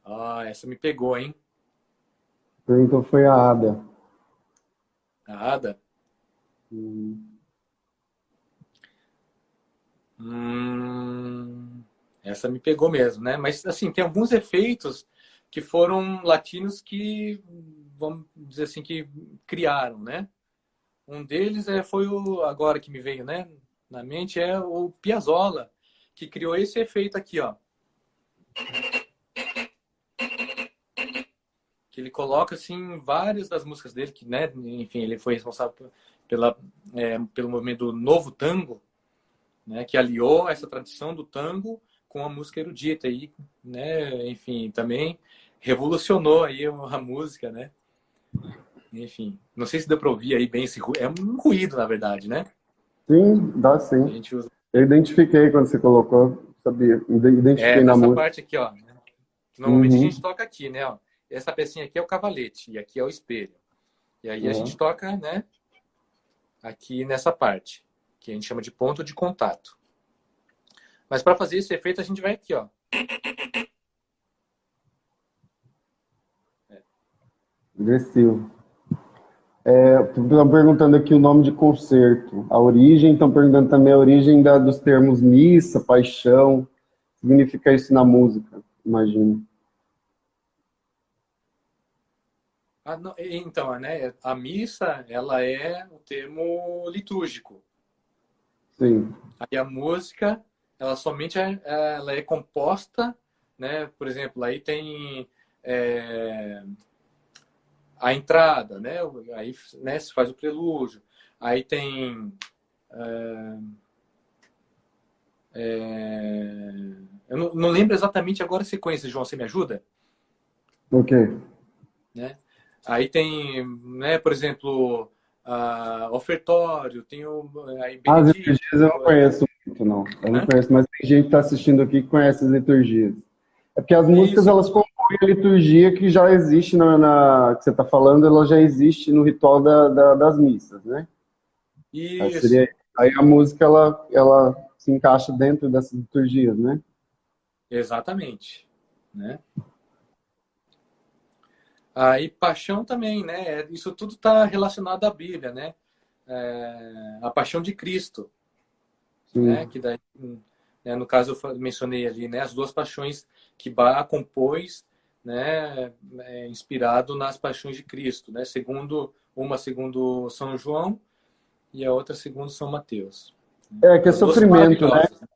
Ah, essa me pegou, hein? Perguntou foi a Ada. Nada. Hum, Essa me pegou mesmo, né? Mas, assim, tem alguns efeitos que foram latinos que, vamos dizer assim, que criaram, né? Um deles foi o, agora que me veio, né, na mente, é o Piazzolla, que criou esse efeito aqui, ó. Que ele coloca, assim, várias das músicas dele, que, né, enfim, ele foi responsável pelo movimento do novo tango, né, que aliou essa tradição do tango com a música erudita e, né, enfim, também revolucionou aí a música, né? Enfim, não sei se deu para ouvir aí bem esse ruído, é um ruído, na verdade, né? sim, dá A sim. gente usa Eu identifiquei quando você colocou, sabia? Identifiquei na nessa música. parte aqui, ó, né? Normalmente a gente Uhum. toca aqui, né, ó. Essa pecinha aqui é o cavalete e aqui é o espelho. E aí a gente Uhum. toca, né, aqui nessa parte, que a gente chama de ponto de contato. Mas para fazer esse efeito a gente vai aqui, ó. Agressivo. Estão perguntando aqui o nome de concerto, a origem, estão perguntando também a origem dos termos missa, paixão, significa isso na música, imagino. Ah, não, então, né, a missa, ela é o termo litúrgico. Sim. Aí a música, ela somente ela é composta, né? Por exemplo, aí tem a entrada, né? Aí, né, se faz o prelúdio. Aí tem eu não lembro exatamente agora a sequência, João, você me ajuda? Ok. Né? Aí tem, né, por exemplo, ofertório, tem o aí As benedito, liturgias eu não conheço muito, não. Eu não né? conheço, mas tem gente que está assistindo aqui que conhece as liturgias. É porque as músicas, Isso, elas compõem a liturgia que já existe que você está falando, ela já existe no ritual das missas, né? Aí, isso, aí a música, ela se encaixa dentro dessas liturgias, né? exatamente, né? Aí paixão também, né? Isso tudo está relacionado à Bíblia, né? A paixão de Cristo, né? Sim. Que daí, né, no caso eu mencionei ali, né? As duas paixões que Bach compôs, né? Inspirado nas paixões de Cristo, né? Uma segundo São João e a outra segundo São Mateus. É que é As duas são sofrimento, né? maravilhosas, né?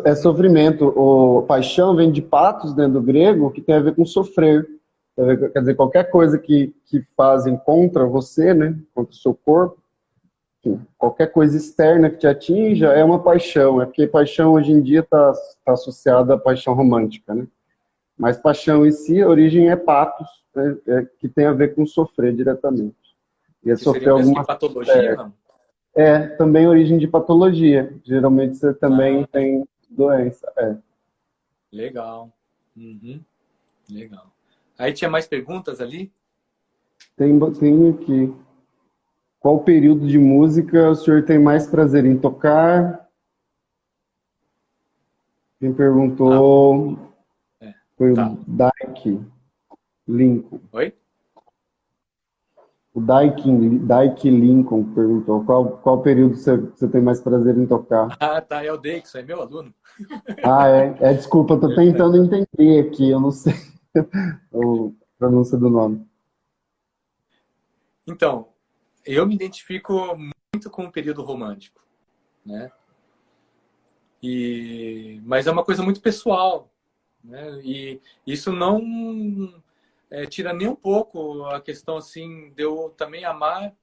É sofrimento. O paixão vem de patos dentro do grego, que tem a ver com sofrer. Quer dizer, qualquer coisa que fazem contra você, né? Contra o seu corpo, enfim, qualquer coisa externa que te atinja é uma paixão. É porque paixão hoje em dia está associada à paixão romântica, né? Mas paixão em si, a origem é patos, né? Que tem a ver com sofrer diretamente. E é Que seria sofrer o mesmo que alguma. patologia, não? Também origem de patologia. Geralmente você também Ah, tem doença. legal. Uhum, legal. Aí tinha mais perguntas ali? Tem aqui. Qual período de música o senhor tem mais prazer em tocar? Quem Ah, perguntou é. foi Tá. o Daik Lincoln. Oi? O Daik Lincoln perguntou qual período você tem mais prazer em tocar. Ah, tá. É o Deixo, é meu aluno. Ah, desculpa, eu tô Verdade. tentando entender aqui, eu não sei a pronúncia do nome. Então, eu me identifico muito com o período romântico, né? Mas é uma coisa muito pessoal, né? E isso não tira nem um pouco a questão assim de eu também amar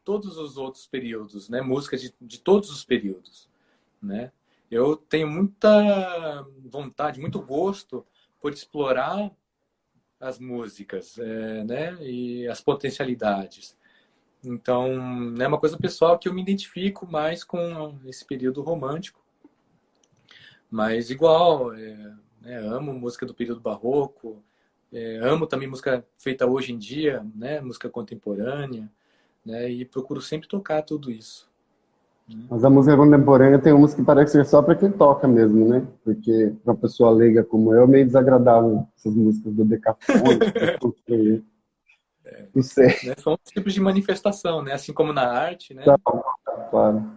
todos os outros períodos, né? Música de todos os períodos, né? Eu tenho muita vontade, muito gosto por explorar as músicas, né? E as potencialidades. Então, é uma coisa pessoal que eu me identifico mais com esse período romântico. Mas igual, né, amo música do período barroco, amo também música feita hoje em dia, né, música contemporânea, né, e procuro sempre tocar tudo isso. Mas a música contemporânea tem umas que parece ser só para quem toca mesmo, né? Porque para uma pessoa leiga como eu, é meio desagradável essas músicas do Decafone. Não sei. Né, são outros tipos de manifestação, né, assim como na arte, Tá, né, claro.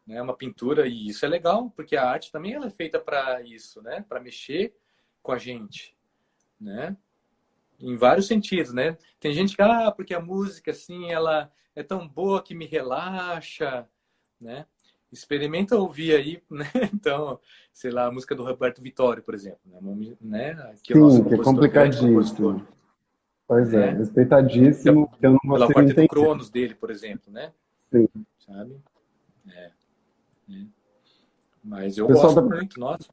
né, uma pintura, e isso é legal, porque a arte também ela é feita para isso, né, para mexer com a gente, né? Em vários sentidos, né? Tem gente que, porque a música, assim, ela é tão boa que me relaxa, né? Experimenta ouvir aí, né? Então, sei lá, a música do Roberto Vitório, por exemplo, né? Que é o nosso Sim, que é compositor, grande compositor, complicadíssimo. Pois é, né? respeitadíssimo, eu não Pelo consigo Quarteto entender. Cronos dele, por exemplo, né? Sim. Sabe? Né? Mas eu O pessoal gosto tá, muito, nossa.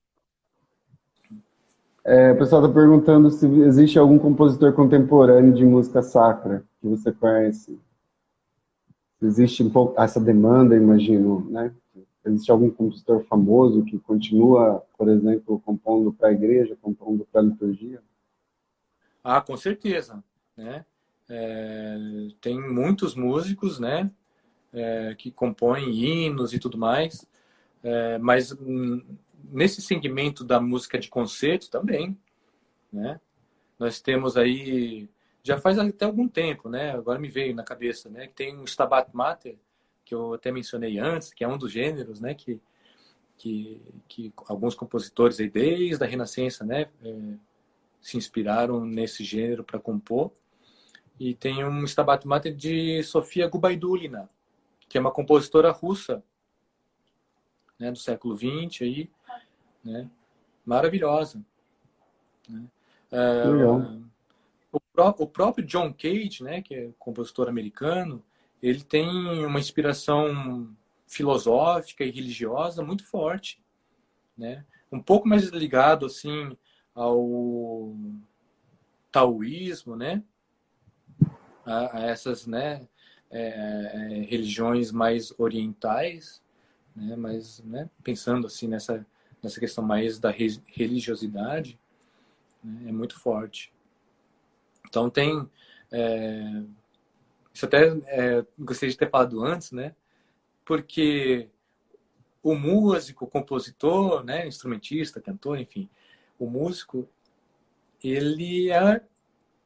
o pessoal tá perguntando se existe algum compositor contemporâneo de música sacra que você conhece. Existe um pouco essa demanda, imagino, né? Existe algum compositor famoso que continua, por exemplo, compondo para a igreja, compondo para a liturgia? Ah, com certeza, né? Tem muitos músicos, né? Que compõem hinos e tudo mais. Mas nesse segmento da música de concerto também, né? Nós temos aí, já faz até algum tempo, né? Agora me veio na cabeça, né? Que tem o Stabat Mater, que eu até mencionei antes, que é um dos gêneros, né? Que alguns compositores aí desde a Renascença, né? Se inspiraram nesse gênero para compor. E tem um Stabat Mater de Sofia Gubaidulina, que é uma compositora russa, né? Do século XX aí, né? Maravilhosa. Né? Legal. O próprio John Cage, né, que é compositor americano, ele tem uma inspiração filosófica e religiosa muito forte, né? Um pouco mais ligado assim ao taoísmo, né? A essas, né, religiões mais orientais, né? Mas, né, pensando assim nessa questão mais da religiosidade, né, é muito forte. Então tem isso até gostaria de ter falado antes, né? Porque o músico, o compositor, né, instrumentista, cantor, enfim, o músico, ele é,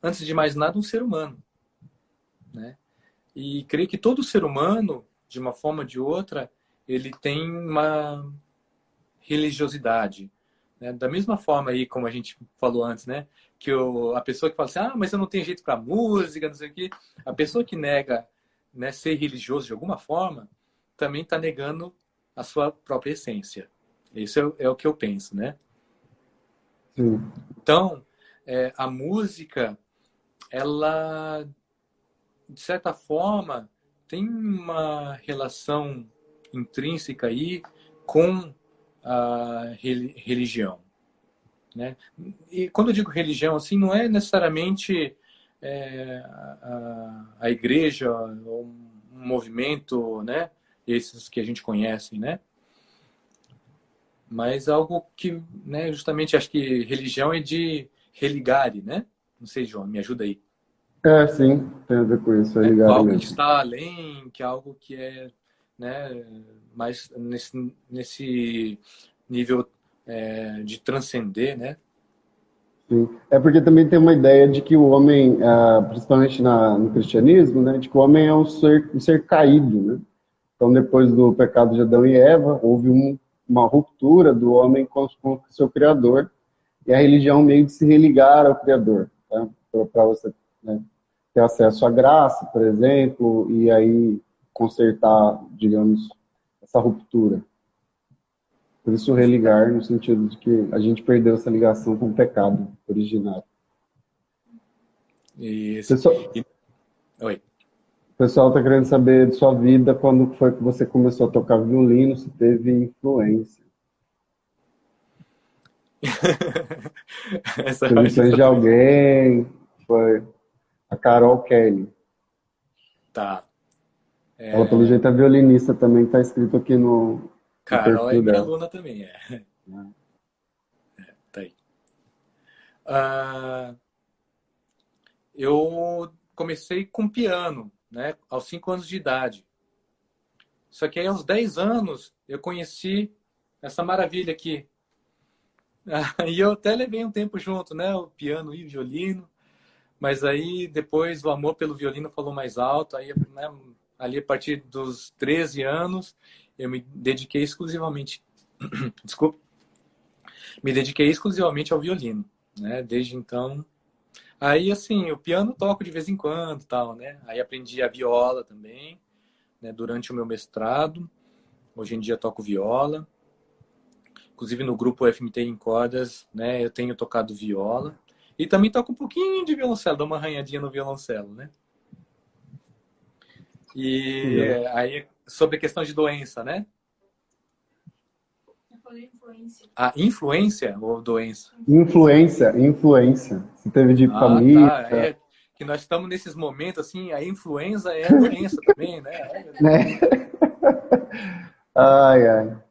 antes de mais nada, um ser humano, né? E creio que todo ser humano, de uma forma ou de outra, ele tem uma religiosidade, né? Da mesma forma aí, como a gente falou antes, né? Que a pessoa que fala assim, mas eu não tenho jeito para música, não sei o quê. A pessoa que nega, né, ser religioso de alguma forma, também está negando a sua própria essência. Isso é o que eu penso, né? Sim. Então, a música, ela, de certa forma, tem uma relação intrínseca aí com a religião, né? E quando eu digo religião, assim, não é necessariamente a igreja ou um movimento, né? Esses que a gente conhece, né? Mas algo que, né? Justamente acho que religião é de religare, né? Não sei, João, me ajuda aí. Sim, tem a ver com isso, é É ligado algo que mesmo. está além, que é algo que é, né? Mais nesse nível de transcender, né? Sim. É porque também tem uma ideia de que o homem, principalmente no cristianismo, né, de que o homem é um ser caído, né? Então, depois do pecado de Adão e Eva, houve uma ruptura do homem com o seu Criador, e a religião meio de se religar ao Criador, tá? Para você, né, ter acesso à graça, por exemplo, e aí consertar, digamos, essa ruptura. Por isso, religar, no sentido de que a gente perdeu essa ligação com o pecado originário. Isso. Pessoal, Oi. o pessoal está querendo saber de sua vida, quando foi que você começou a tocar violino, se teve influência. Essa Teve parte influência tá de tranquila. alguém, foi a Carol Kelly. Tá. Ela, pelo jeito, é violinista também, que tá escrito aqui no Carol é perfil minha dela. aluna também, tá aí. Ah, eu comecei com piano, né, aos 5 anos de idade. Só que aí, aos 10 anos, eu conheci essa maravilha aqui. E eu até levei um tempo junto, né, o piano e o violino. Mas aí, depois, o amor pelo violino falou mais alto. Aí, né, ali, a partir dos 13 anos, eu me dediquei exclusivamente... Desculpa. Me dediquei exclusivamente ao violino, né? Desde então... Aí, assim, o piano toco de vez em quando, tal, né? Aí aprendi a viola também, né? Durante o meu mestrado. Hoje em dia toco viola. Inclusive no grupo FMT em cordas, né? Eu tenho tocado viola. E também toco um pouquinho de violoncelo, dou uma arranhadinha no violoncelo, né? E Legal. aí, sobre a questão de doença, né? A influência ou doença? Influência. Se teve de Ah, família, tá. É que nós estamos nesses momentos, assim, a influenza é doença também, né? Ai, meu Deus. né? Ai, ai.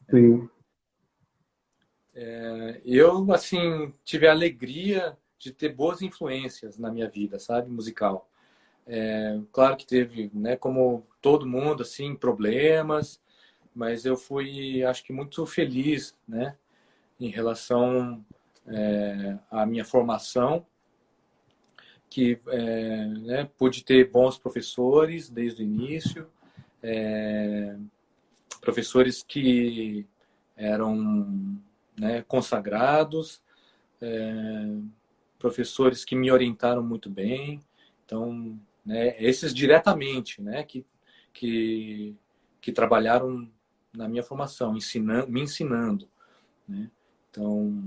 Sim. Eu, assim, tive a alegria de ter boas influências na minha vida, sabe? Musical. Claro que teve, né, como todo mundo, assim, problemas, mas eu fui, acho que, muito feliz, né, em relação à minha formação, que né, pude ter bons professores desde o início, professores que eram, né, consagrados, professores que me orientaram muito bem. Então, né, esses diretamente, né, que, que trabalharam na minha formação, me ensinando, né? Então,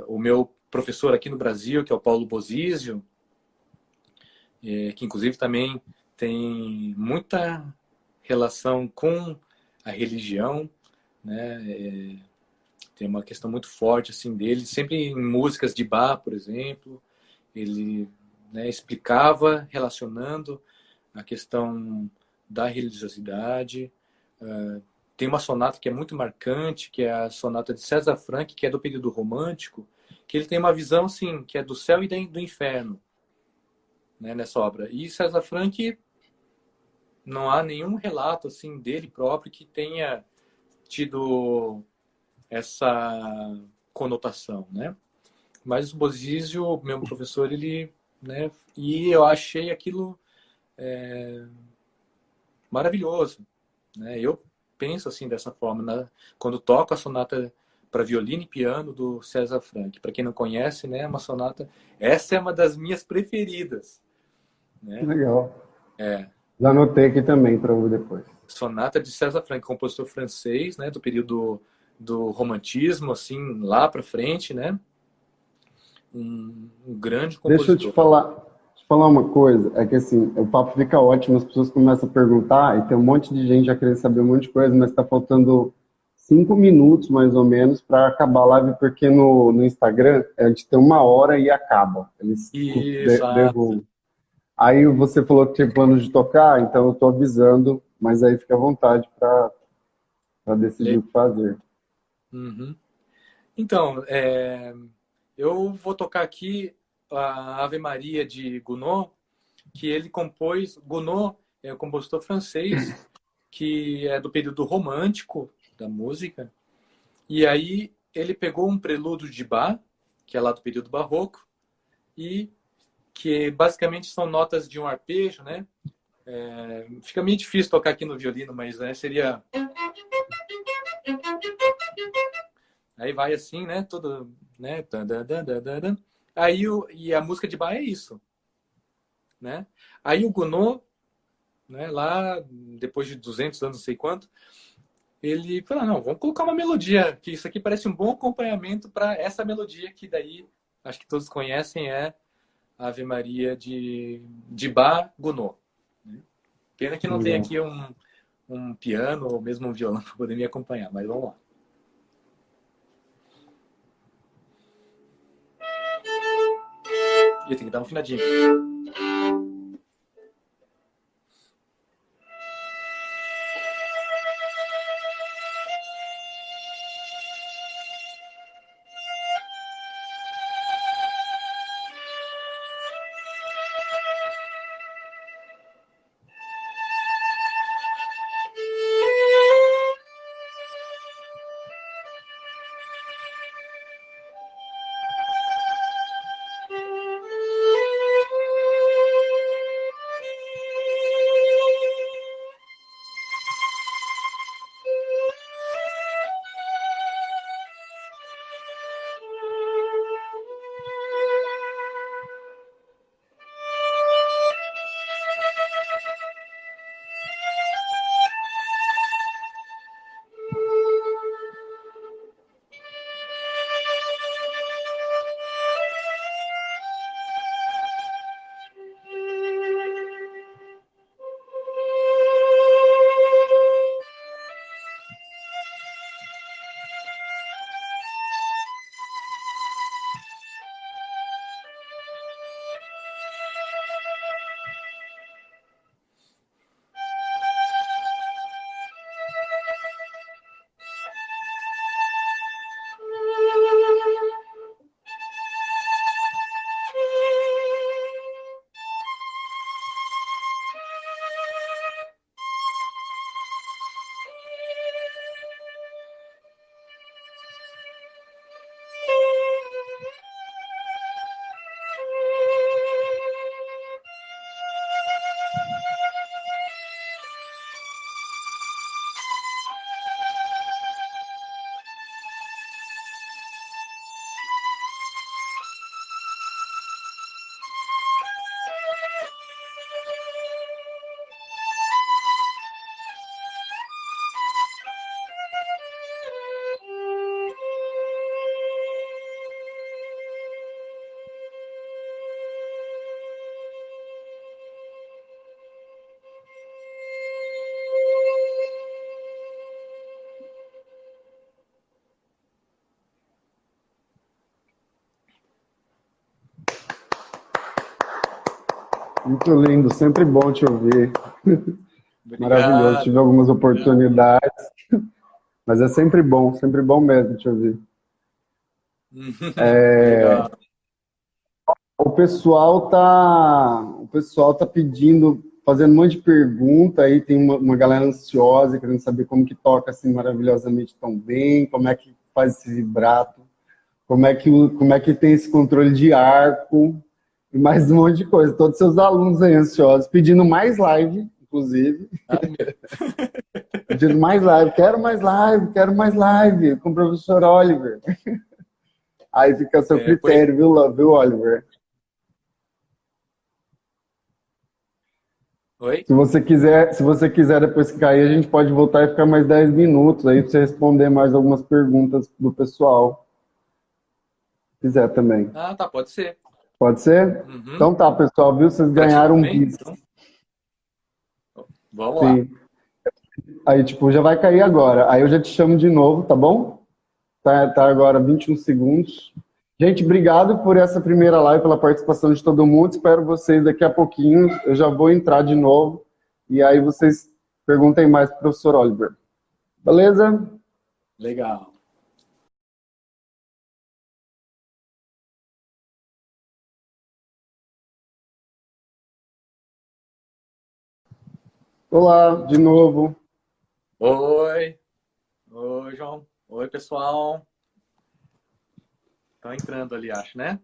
o meu professor aqui no Brasil, que é o Paulo Bozizio, que inclusive também tem muita relação com a religião, né? Tem uma questão muito forte assim dele, sempre em músicas de Bach, por exemplo, ele, né, explicava relacionando a questão da religiosidade. Tem uma sonata que é muito marcante, que é a sonata de César Franck, que é do período romântico, que ele tem uma visão assim, que é do céu e do inferno, né, nessa obra. E César Franck, não há nenhum relato assim dele próprio que tenha tido essa conotação, né? Mas o Bozizio, meu professor, ele, né? E eu achei aquilo maravilhoso, né? Eu penso assim dessa forma, né? Quando toco a sonata para violino e piano do César Franck. Para quem não conhece, né? Uma sonata. Essa é uma das minhas preferidas, Que né? legal. É. Já anotei aqui também para ouvir depois. Sonata de César Franck, compositor francês, né? Do período do romantismo, assim, lá para frente, né? Um grande Deixa eu compositor. te falar uma coisa. É que assim, o papo fica ótimo, as pessoas começam a perguntar e tem um monte de gente já querendo saber um monte de coisa, mas está faltando 5 minutos mais ou menos para acabar a live, porque no Instagram a gente tem 1 hora e acaba. Eles Exato. derrubam. Aí você falou que tinha plano de tocar, então eu estou avisando, mas aí fica à vontade para decidir o que fazer. Uhum. Então, eu vou tocar aqui a Ave Maria de Gounod, que ele compôs. Gounod é um compositor francês, que é do período romântico da música. E aí ele pegou um prelúdio de Bach, que é lá do período barroco, e que basicamente são notas de um arpejo, né? Fica meio difícil tocar aqui no violino, mas seria. Aí vai assim, né? Tudo, né? Aí e a música de Bach é isso, né? Aí o Gounod, né? Lá depois de 200 anos, não sei quanto, ele falou: não, vamos colocar uma melodia, que isso aqui parece um bom acompanhamento para essa melodia que daí acho que todos conhecem, é Ave Maria de Bach Gounod. Pena que não tem Legal. aqui um piano ou mesmo um violão para poder me acompanhar, mas vamos lá. E tem que dar um finadinho. Muito lindo, sempre bom te ouvir. Maravilhoso, tive Obrigado. algumas oportunidades, mas é sempre bom mesmo te ouvir. Legal. O pessoal tá pedindo, fazendo um monte de pergunta, aí tem uma galera ansiosa, querendo saber como que toca assim maravilhosamente tão bem, como é que faz esse vibrato, como é que tem esse controle de arco, e mais um monte de coisa. Todos seus alunos aí ansiosos, pedindo mais live, inclusive, Ah, meu. pedindo quero mais live com o professor Oliver. Aí fica a seu Pois, critério, viu, Oliver? oi? Se você quiser depois cair, a gente pode voltar e ficar mais 10 minutos aí para você responder mais algumas perguntas do pessoal. Se quiser também. Ah, tá, pode ser. Pode ser? Uhum. Então tá, pessoal, viu? Vocês Pra ti ganharam um também? bis. Então, vamos lá. Sim. Aí, tipo, já vai cair agora. Aí eu já te chamo de novo, tá bom? Tá agora 21 segundos. Gente, obrigado por essa primeira live, pela participação de todo mundo. Espero vocês daqui a pouquinho. Eu já vou entrar de novo. E aí vocês perguntem mais pro professor Oliver. Beleza? Legal. Olá, de novo. Oi. Oi, João. Oi, pessoal. Estão entrando ali, acho, né?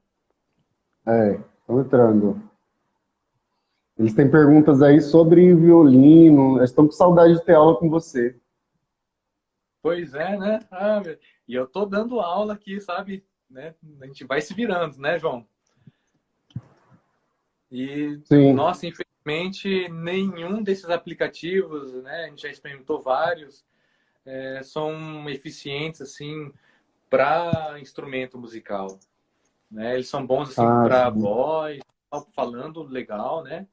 Estão entrando. Eles têm perguntas aí sobre violino. Eles estão com saudade de ter aula com você. Pois é, né? Ah, e eu tô dando aula aqui, sabe? Né? A gente vai se virando, né, João? E, Sim. nossa, infelizmente, nenhum desses aplicativos, né? A gente já experimentou vários, são eficientes, assim, para instrumento musical, né? Eles são bons, assim, Ah, para sim. voz, falando legal, né?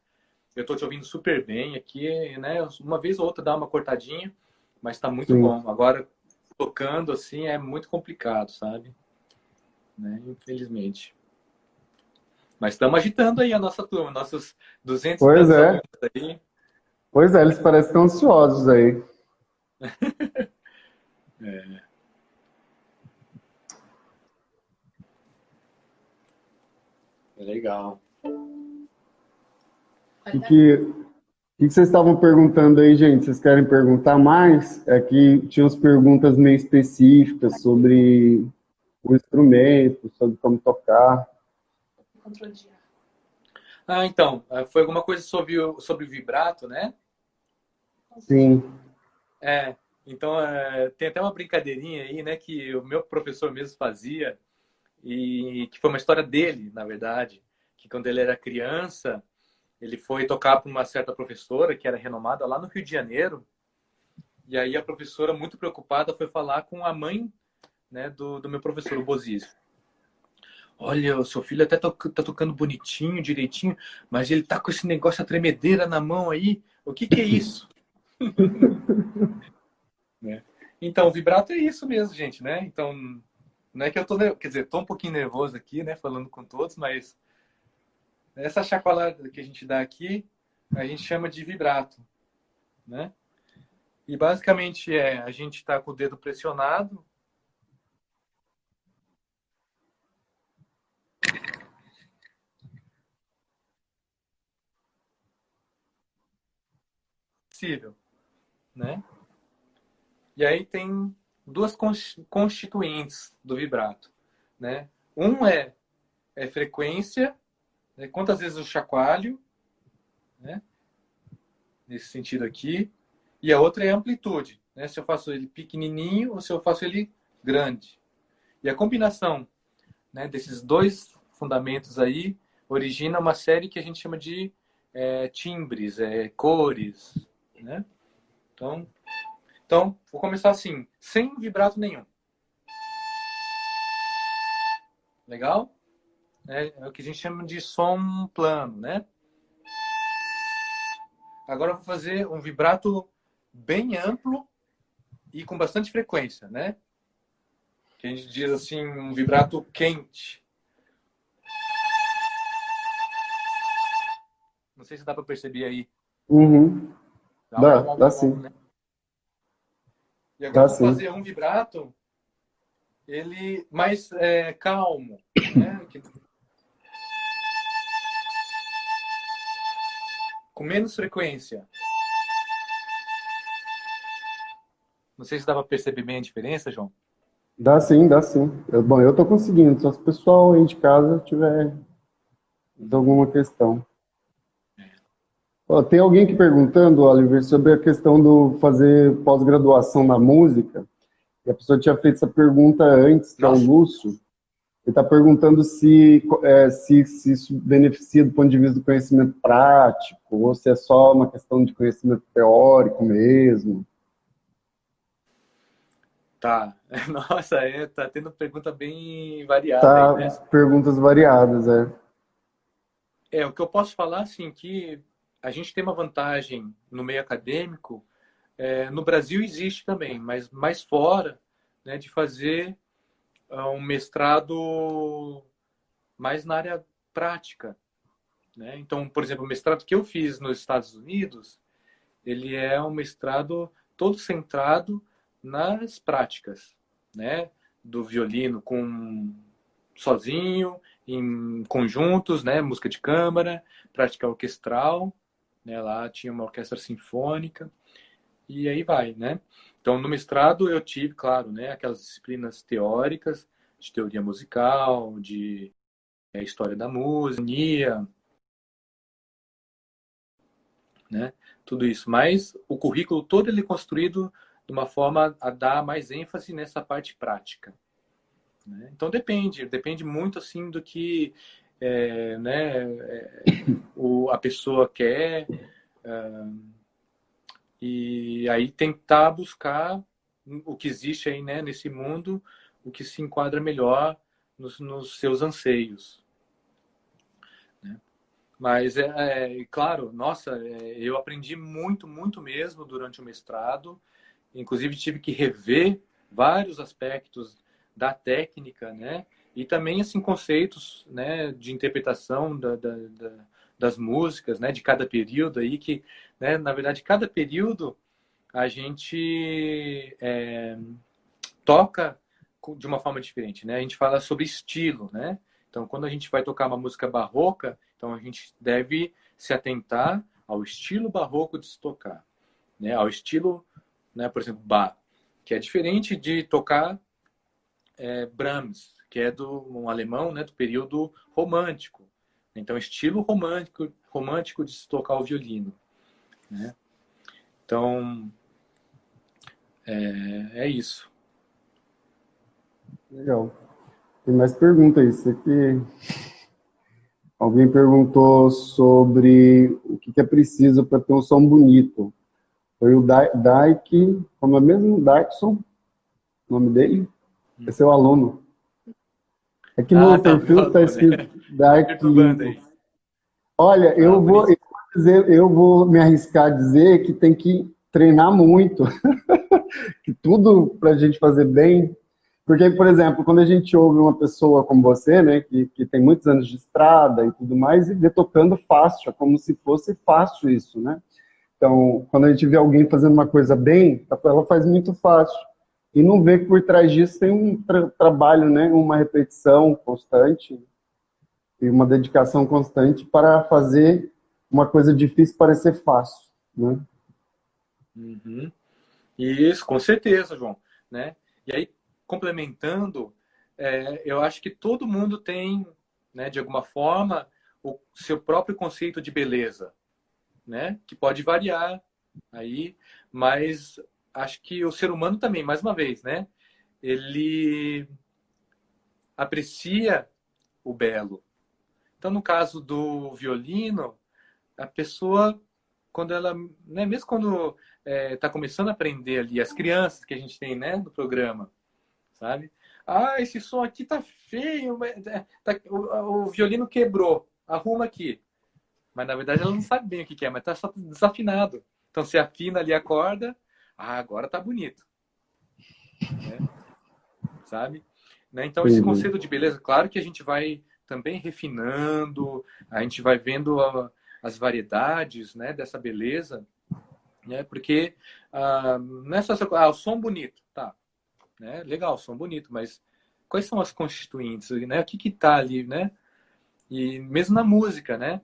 Eu tô te ouvindo super bem aqui, né? Uma vez ou outra dá uma cortadinha, mas tá muito Sim. bom. Agora, tocando, assim, é muito complicado, sabe? Né? Infelizmente. Mas estamos agitando aí a nossa turma, nossos 200 e Pois tantos é. alunos aí. Pois é, eles parecem tão ansiosos aí. É legal. O que vocês estavam perguntando aí, gente? Vocês querem perguntar mais? É que tinha umas perguntas meio específicas sobre o instrumento, sobre como tocar. Ah, então, foi alguma coisa sobre o vibrato, né? Sim. É, então, tem até uma brincadeirinha aí, né, que o meu professor mesmo fazia, e que foi uma história dele, na verdade, que quando ele era criança, ele foi tocar para uma certa professora, que era renomada lá no Rio de Janeiro, e aí a professora, muito preocupada, foi falar com a mãe, né, do meu professor, o Bozizio. Olha, o seu filho até tá tocando bonitinho, direitinho, mas ele tá com esse negócio, a tremedeira na mão aí. O que que é isso? Né? Então, o vibrato é isso mesmo, gente, né? Então, não é que eu tô, quer dizer, tô um pouquinho nervoso aqui, né, falando com todos, mas essa chacoalhada que a gente dá aqui, a gente chama de vibrato, né? E basicamente a gente tá com o dedo pressionado, possível, né? E aí tem duas constituintes do vibrato, né? Um é frequência, né? Quantas vezes eu chacoalho, né? Nesse sentido aqui. E a outra é amplitude, né? Se eu faço ele pequenininho ou se eu faço ele grande. E a combinação, né, desses dois fundamentos aí origina uma série que a gente chama de timbres, cores, né? Então, vou começar assim, sem vibrato nenhum. Legal? É o que a gente chama de som plano, né? Agora eu vou fazer um vibrato bem amplo e com bastante frequência, né? Que a gente diz assim, um vibrato quente. Não Não sei se dá para perceber aí. Uhum. Dá um Dá bom, sim. né? E agora Dá eu vou sim. fazer um vibrato, ele mais calmo, né? Com menos frequência. Não sei se dá para perceber bem a diferença, João. Dá sim, dá sim. Bom, eu tô conseguindo. Só se o pessoal aí de casa tiver alguma questão. Ó, tem alguém aqui perguntando, Oliver, sobre a questão do fazer pós-graduação na música. E a pessoa tinha feito essa pergunta antes, que é o Nossa, Lúcio. Ele está perguntando se isso beneficia do ponto de vista do conhecimento prático, ou se é só uma questão de conhecimento teórico mesmo. tá. Nossa, tá tendo pergunta bem variada aí, Tá, né? perguntas variadas, é. O que eu posso falar, assim, que a gente tem uma vantagem no meio acadêmico, no Brasil existe também, mas mais fora, né, de fazer um mestrado mais na área prática, né? Então, por exemplo, o mestrado que eu fiz nos Estados Unidos, ele é um mestrado todo centrado nas práticas, né? Do violino com sozinho, em conjuntos, né? Música de câmara, prática orquestral, né? Lá tinha uma orquestra sinfônica e aí vai, né? Então, no mestrado eu tive, claro, né? Aquelas disciplinas teóricas de teoria musical, de história da música, né? Tudo isso. Mas o currículo todo ele é construído de uma forma a dar mais ênfase nessa parte prática, né? Então depende muito assim do que a pessoa quer, e aí tentar buscar o que existe aí, né, nesse mundo, o que se enquadra melhor nos seus anseios, né? Mas claro, nossa, eu aprendi muito, muito mesmo durante o mestrado. Inclusive tive que rever vários aspectos da técnica, né? E também assim conceitos, né, de interpretação das músicas, né, de cada período aí que, né, na verdade, cada período a gente toca de uma forma diferente, né? A gente fala sobre estilo, né? Então, quando a gente vai tocar uma música barroca, então a gente deve se atentar ao estilo barroco de se tocar, né? Ao estilo, né, por exemplo, Bach, que é diferente de tocar Brahms, que é um alemão, né, do período romântico. Então, estilo romântico de se tocar o violino, né? Então, é isso. Legal. Tem mais perguntas aí. Isso aqui. Alguém perguntou sobre o que é preciso para ter um som bonito. Foi o Daik, como é mesmo? Daikson, o nome dele? Esse é o aluno. É que Ah, no tá, meu perfil está aluno, né? escrito Tá Daik perturbando Lincoln. aí. Olha, Ah, bonitinho. eu vou me arriscar a dizer que tem que treinar muito, que tudo para a gente fazer bem. Porque, por exemplo, quando a gente ouve uma pessoa como você, né, que tem muitos anos de estrada e tudo mais, e vê tocando fácil, é como se fosse fácil isso, né? Então, quando a gente vê alguém fazendo uma coisa bem, ela faz muito fácil. E não vê que por trás disso tem um trabalho, né, uma repetição constante e uma dedicação constante para fazer uma coisa difícil parecer fácil, né? Uhum. Isso, com certeza, João, né? E aí, complementando, eu acho que todo mundo tem, né, de alguma forma, o seu próprio conceito de beleza, né? Que pode variar aí, mas acho que o ser humano também, mais uma vez, né? Ele aprecia o belo. Então, no caso do violino, a pessoa, quando ela, né, mesmo quando está começando a aprender ali, as crianças que a gente tem, né, no programa, sabe? Ah, esse som aqui tá feio, o violino quebrou, arruma aqui. Mas na verdade ela não sabe bem o que é, mas tá só desafinado. Então você afina ali a corda, agora tá bonito, né? Sabe? Né? Então esse Entendi. conceito de beleza, claro que a gente vai também refinando, a gente vai vendo as variedades, né, dessa beleza, né, porque não é só o som bonito, tá, né, legal, som bonito, mas quais são as constituintes, né, o que que tá ali, né, e mesmo na música, né,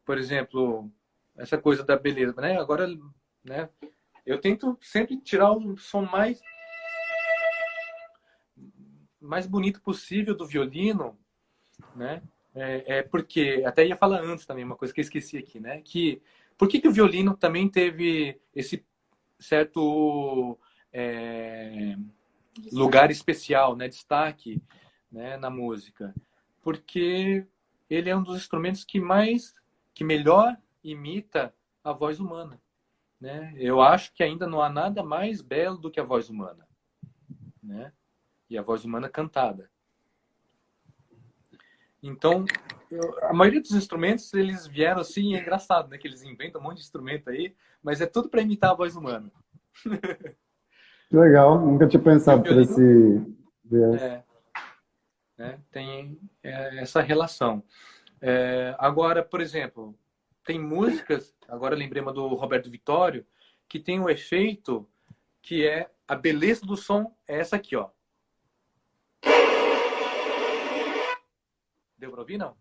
por exemplo, essa coisa da beleza, né, agora, né, eu tento sempre tirar o som mais bonito possível do violino, né? Porque até ia falar antes também uma coisa que eu esqueci aqui, né? Que por que o violino também teve esse certo lugar especial, né? Destaque, né? Na música, porque ele é um dos instrumentos que melhor imita a voz humana, né? Eu acho que ainda não há nada mais belo do que a voz humana, né? E a voz humana cantada. Então, a maioria dos instrumentos, eles vieram assim, é engraçado, né? Que eles inventam um monte de instrumento aí, mas é tudo para imitar a voz humana. Que legal, nunca tinha E o pensado por violino esse viés. né, tem essa relação. Agora, por exemplo, tem músicas, agora eu lembrei uma do Roberto Vitório, que tem um efeito que é a beleza do som, é essa aqui, ó. Deu para ouvir, não?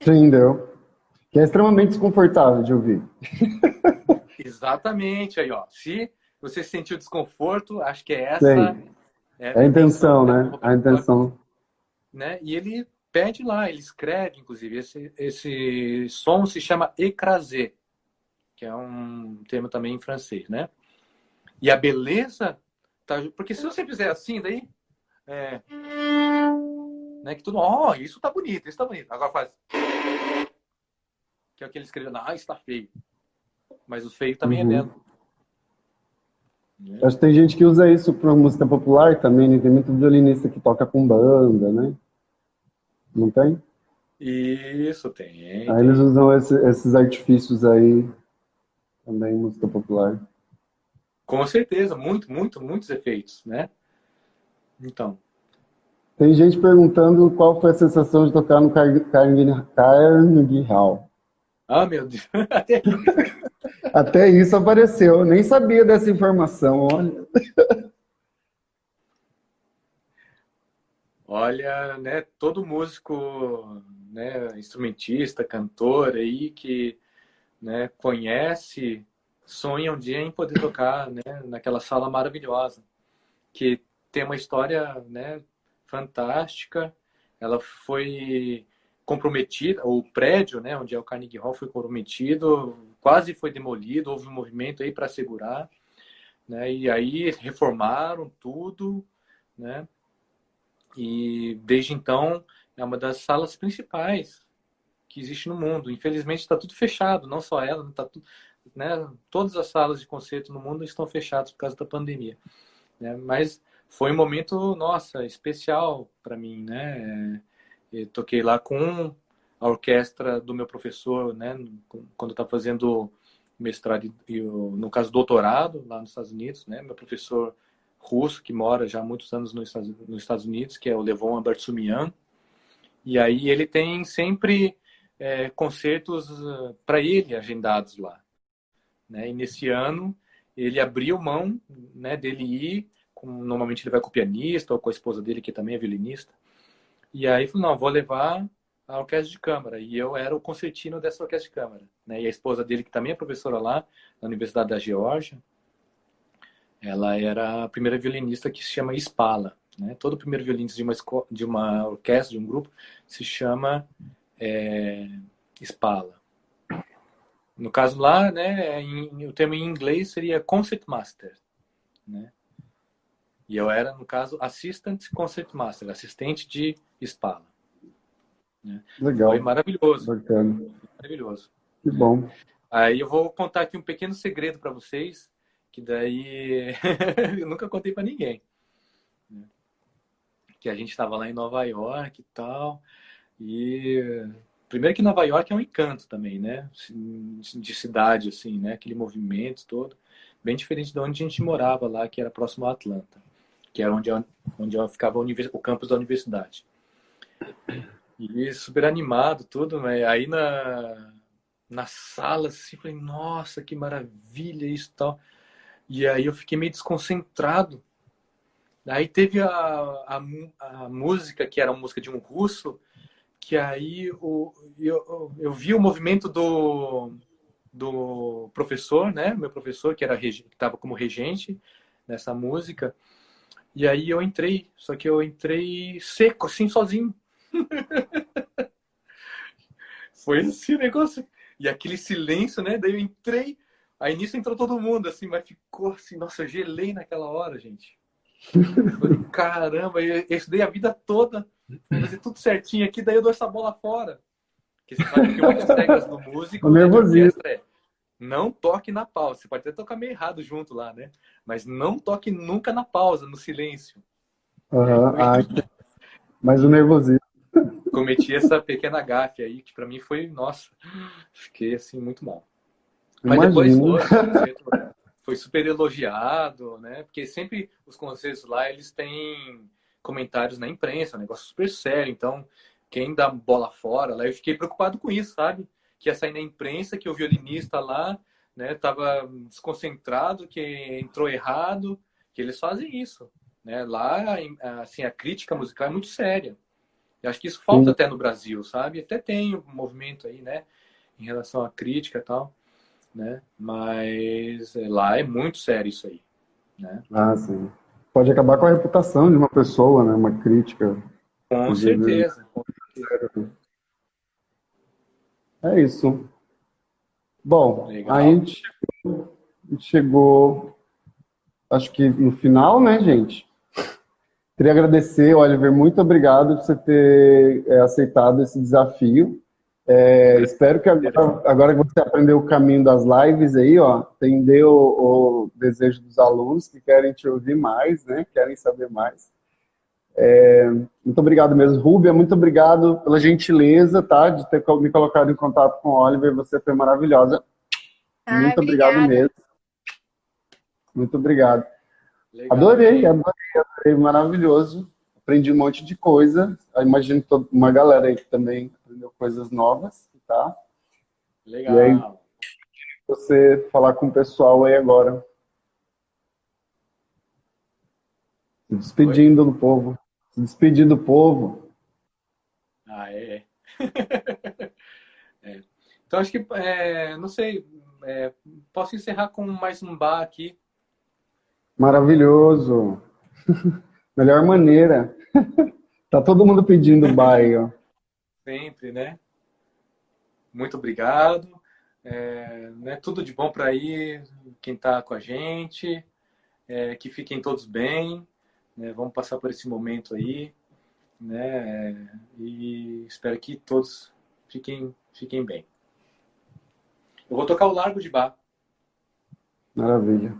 Sim, deu. Que é extremamente desconfortável de ouvir. Exatamente, aí, ó. Se você sentiu desconforto, acho que essa Sim, é é a a intenção, intenção, né, do né? A Roberto Vitório, intenção. né? E ele pede lá, ele escreve, inclusive, esse som se chama écrasé, que é um termo também em francês, né? E a beleza, tá, porque se você fizer assim, daí, né, que tudo, isso tá bonito, isso tá bonito. Agora faz, que é o que ele escreveu, isso tá feio. Mas o feio também é Uhum. belo. Né? Acho que tem gente que usa isso para música popular também, né? Tem muito violinista que toca com banda, né? Não tem? Isso, tem, Aí eles tem. usam esses artifícios aí também em música popular. Com certeza, muitos efeitos, né? Então, Tem gente perguntando qual foi a sensação de tocar no Carnegie Hall. meu Deus, até isso. Até isso apareceu, eu nem sabia dessa informação, olha. Olha, né, todo músico, né, instrumentista, cantor aí que, né, conhece, sonha um dia em poder tocar, né, naquela sala maravilhosa, que tem uma história, né, fantástica. Ela foi comprometida, o prédio, né, onde é o Carnegie Hall foi comprometido, quase foi demolido, houve um movimento aí para segurar, né, e aí reformaram tudo, né, e desde então é uma das salas principais que existe no mundo. Infelizmente está tudo fechado, não só ela, tá tudo, né? Todas as salas de concerto no mundo estão fechadas por causa da pandemia, né? Mas foi um momento, nossa, especial para mim, né? Eu toquei lá com a orquestra do meu professor, né? Quando eu estava fazendo mestrado e, no caso, doutorado lá nos Estados Unidos, né? Meu professor russo, que mora já há muitos anos nos Estados Unidos, que é o Levon Abartsumian. E aí ele tem sempre concertos para ele agendados lá, né? E nesse ano ele abriu mão, né, dele ir, normalmente ele vai com o pianista ou com a esposa dele, que também é violinista. E aí falou, não, vou levar a orquestra de câmara. E eu era o concertino dessa orquestra de câmara, né? E a esposa dele, que também é professora lá na Universidade da Geórgia, ela era a primeira violinista que se chama Spala, né? Todo primeiro violinista de uma orquestra, de um grupo, se chama Spala. No caso lá, né, o termo em inglês seria Concertmaster, né? E eu era, no caso, Assistant Concertmaster, assistente de Spala. Né? Foi Legal, maravilhoso, bacana. maravilhoso. Que Né? bom. Aí eu vou contar aqui um pequeno segredo para vocês, que daí eu nunca contei para ninguém. Né? Que a gente estava lá em Nova York e tal, e primeiro que Nova York é um encanto também, né? De cidade, assim, né? Aquele movimento todo, bem diferente de onde a gente morava lá, que era próximo a Atlanta, que era onde eu ficava o campus da universidade. E super animado, tudo, né? Aí na sala, assim, falei, nossa, que maravilha isso e tal. E aí eu fiquei meio desconcentrado. Aí teve a música, que era uma música de um russo, que aí eu vi o movimento do professor, né? Meu professor, que estava como regente nessa música. E aí eu entrei, só que eu entrei seco, assim, sozinho. Foi esse negócio. E aquele silêncio, né? Daí eu entrei, aí nisso entrou todo mundo, assim, mas ficou assim, nossa, eu gelei naquela hora, gente. Falei, caramba, eu estudei a vida toda, vou fazer tudo certinho aqui, daí eu dou essa bola fora. Porque você sabe que uma das regras do O músico, né, de nervosismo. orquestra é não toque na pausa. Você pode até tocar meio errado junto lá, né? Mas não toque nunca na pausa, no silêncio. E aí Aham. foi, Ai, mas o nervosismo. cometi essa pequena gafe aí, que para mim foi, nossa, fiquei assim muito mal. Mas depois Imagino. foi, o concerto foi super elogiado, né? Porque sempre os concertos lá, eles têm comentários na imprensa, um negócio super sério. Então, quem dá bola fora, lá eu fiquei preocupado com isso, sabe? Que ia sair na imprensa que o violinista lá, né, tava desconcentrado, que entrou errado, que eles fazem isso, né? Lá, assim, a crítica musical é muito séria. Eu acho que isso falta Sim. até no Brasil, sabe? Até tem um movimento aí, né, em relação à crítica e tal, né? Mas lá é muito sério isso aí, né? Ah, sim. Pode acabar com a reputação de uma pessoa, né? Uma crítica. Com Às vezes, certeza, com certeza. é isso. Bom, aí Legal. a gente chegou, acho que no final, né, gente? Queria agradecer, Oliver, muito obrigado por você ter aceitado esse desafio. Espero que agora que você aprendeu o caminho das lives aí, ó, entendeu o desejo dos alunos que querem te ouvir mais, né? Querem saber mais. Muito obrigado mesmo. Rúbia, muito obrigado pela gentileza, tá? De ter me colocado em contato com o Oliver. Você foi maravilhosa. Ai, Muito obrigado obrigada. mesmo. Muito obrigado. Legal, Adorei, gente. adorei, adorei, maravilhoso. Aprendi um monte de coisa. Eu imagino que uma galera aí que também aprendeu coisas novas, tá? E aí, Legal. você falar com o pessoal aí agora, se Oi? despedindo do povo. Se despedir do povo. Ah, é. É. Então, acho que, não sei, posso encerrar com mais um bar aqui. Maravilhoso. Melhor maneira. Tá todo mundo pedindo bye, ó. Sempre, né? Muito obrigado. Né, tudo de bom para aí, quem está com a gente. Que fiquem todos bem. Né? Vamos passar por esse momento aí. Né? E espero que todos fiquem bem. Eu vou tocar o Largo de Bar. Maravilha.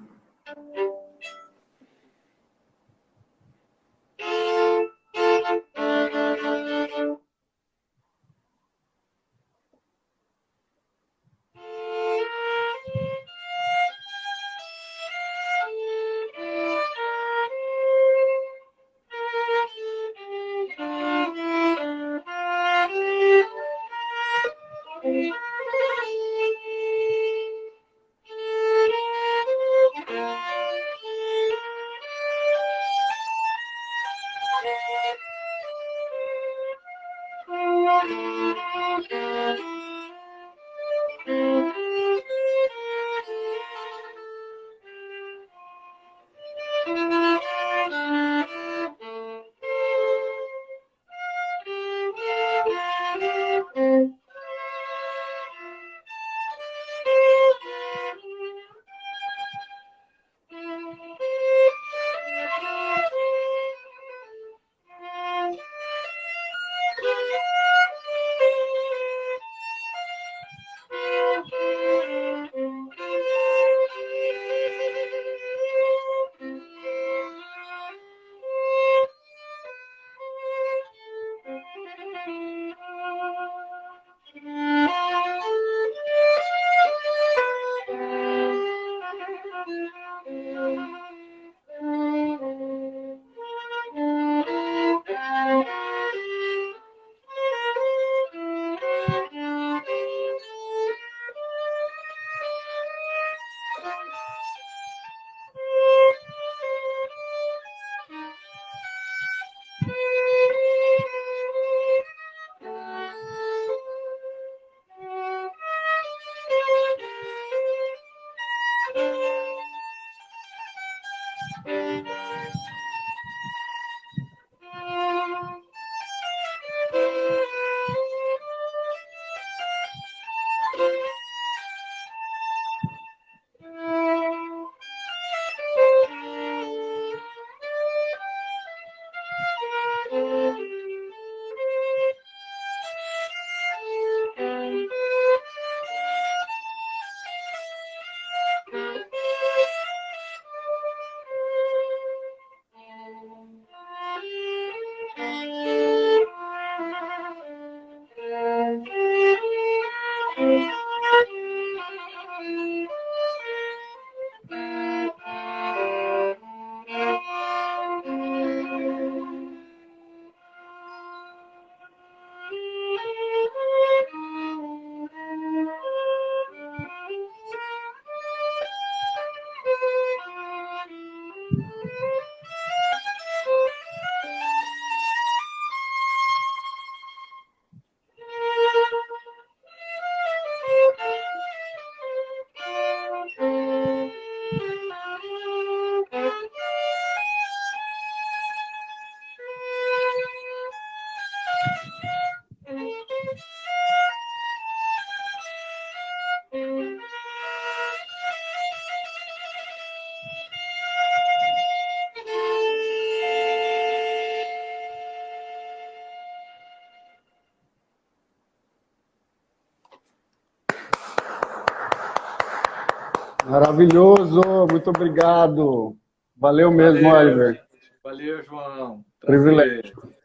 Maravilhoso, muito obrigado. Valeu mesmo, Valeu, Oliver. gente. Valeu, João. Privilégio. Prazer.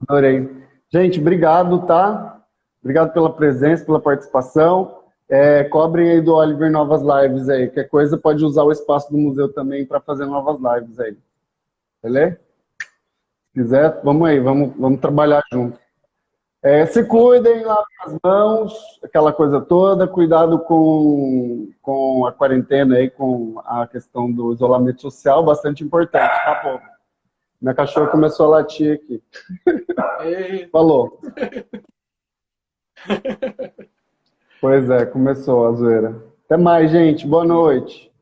Adorei. Gente, obrigado, tá? Obrigado pela presença, pela participação. Cobrem aí do Oliver novas lives aí. Qualquer coisa pode usar o espaço do museu também para fazer novas lives aí. Beleza? Se quiser, vamos aí, vamos trabalhar junto. Se cuidem, lavem as mãos, aquela coisa toda. Cuidado com a quarentena aí, com a questão do isolamento social, bastante importante, tá, pô? Minha cachorra começou a latir aqui. Ei. Falou. Pois é, começou a zoeira. Até mais, gente. Boa noite.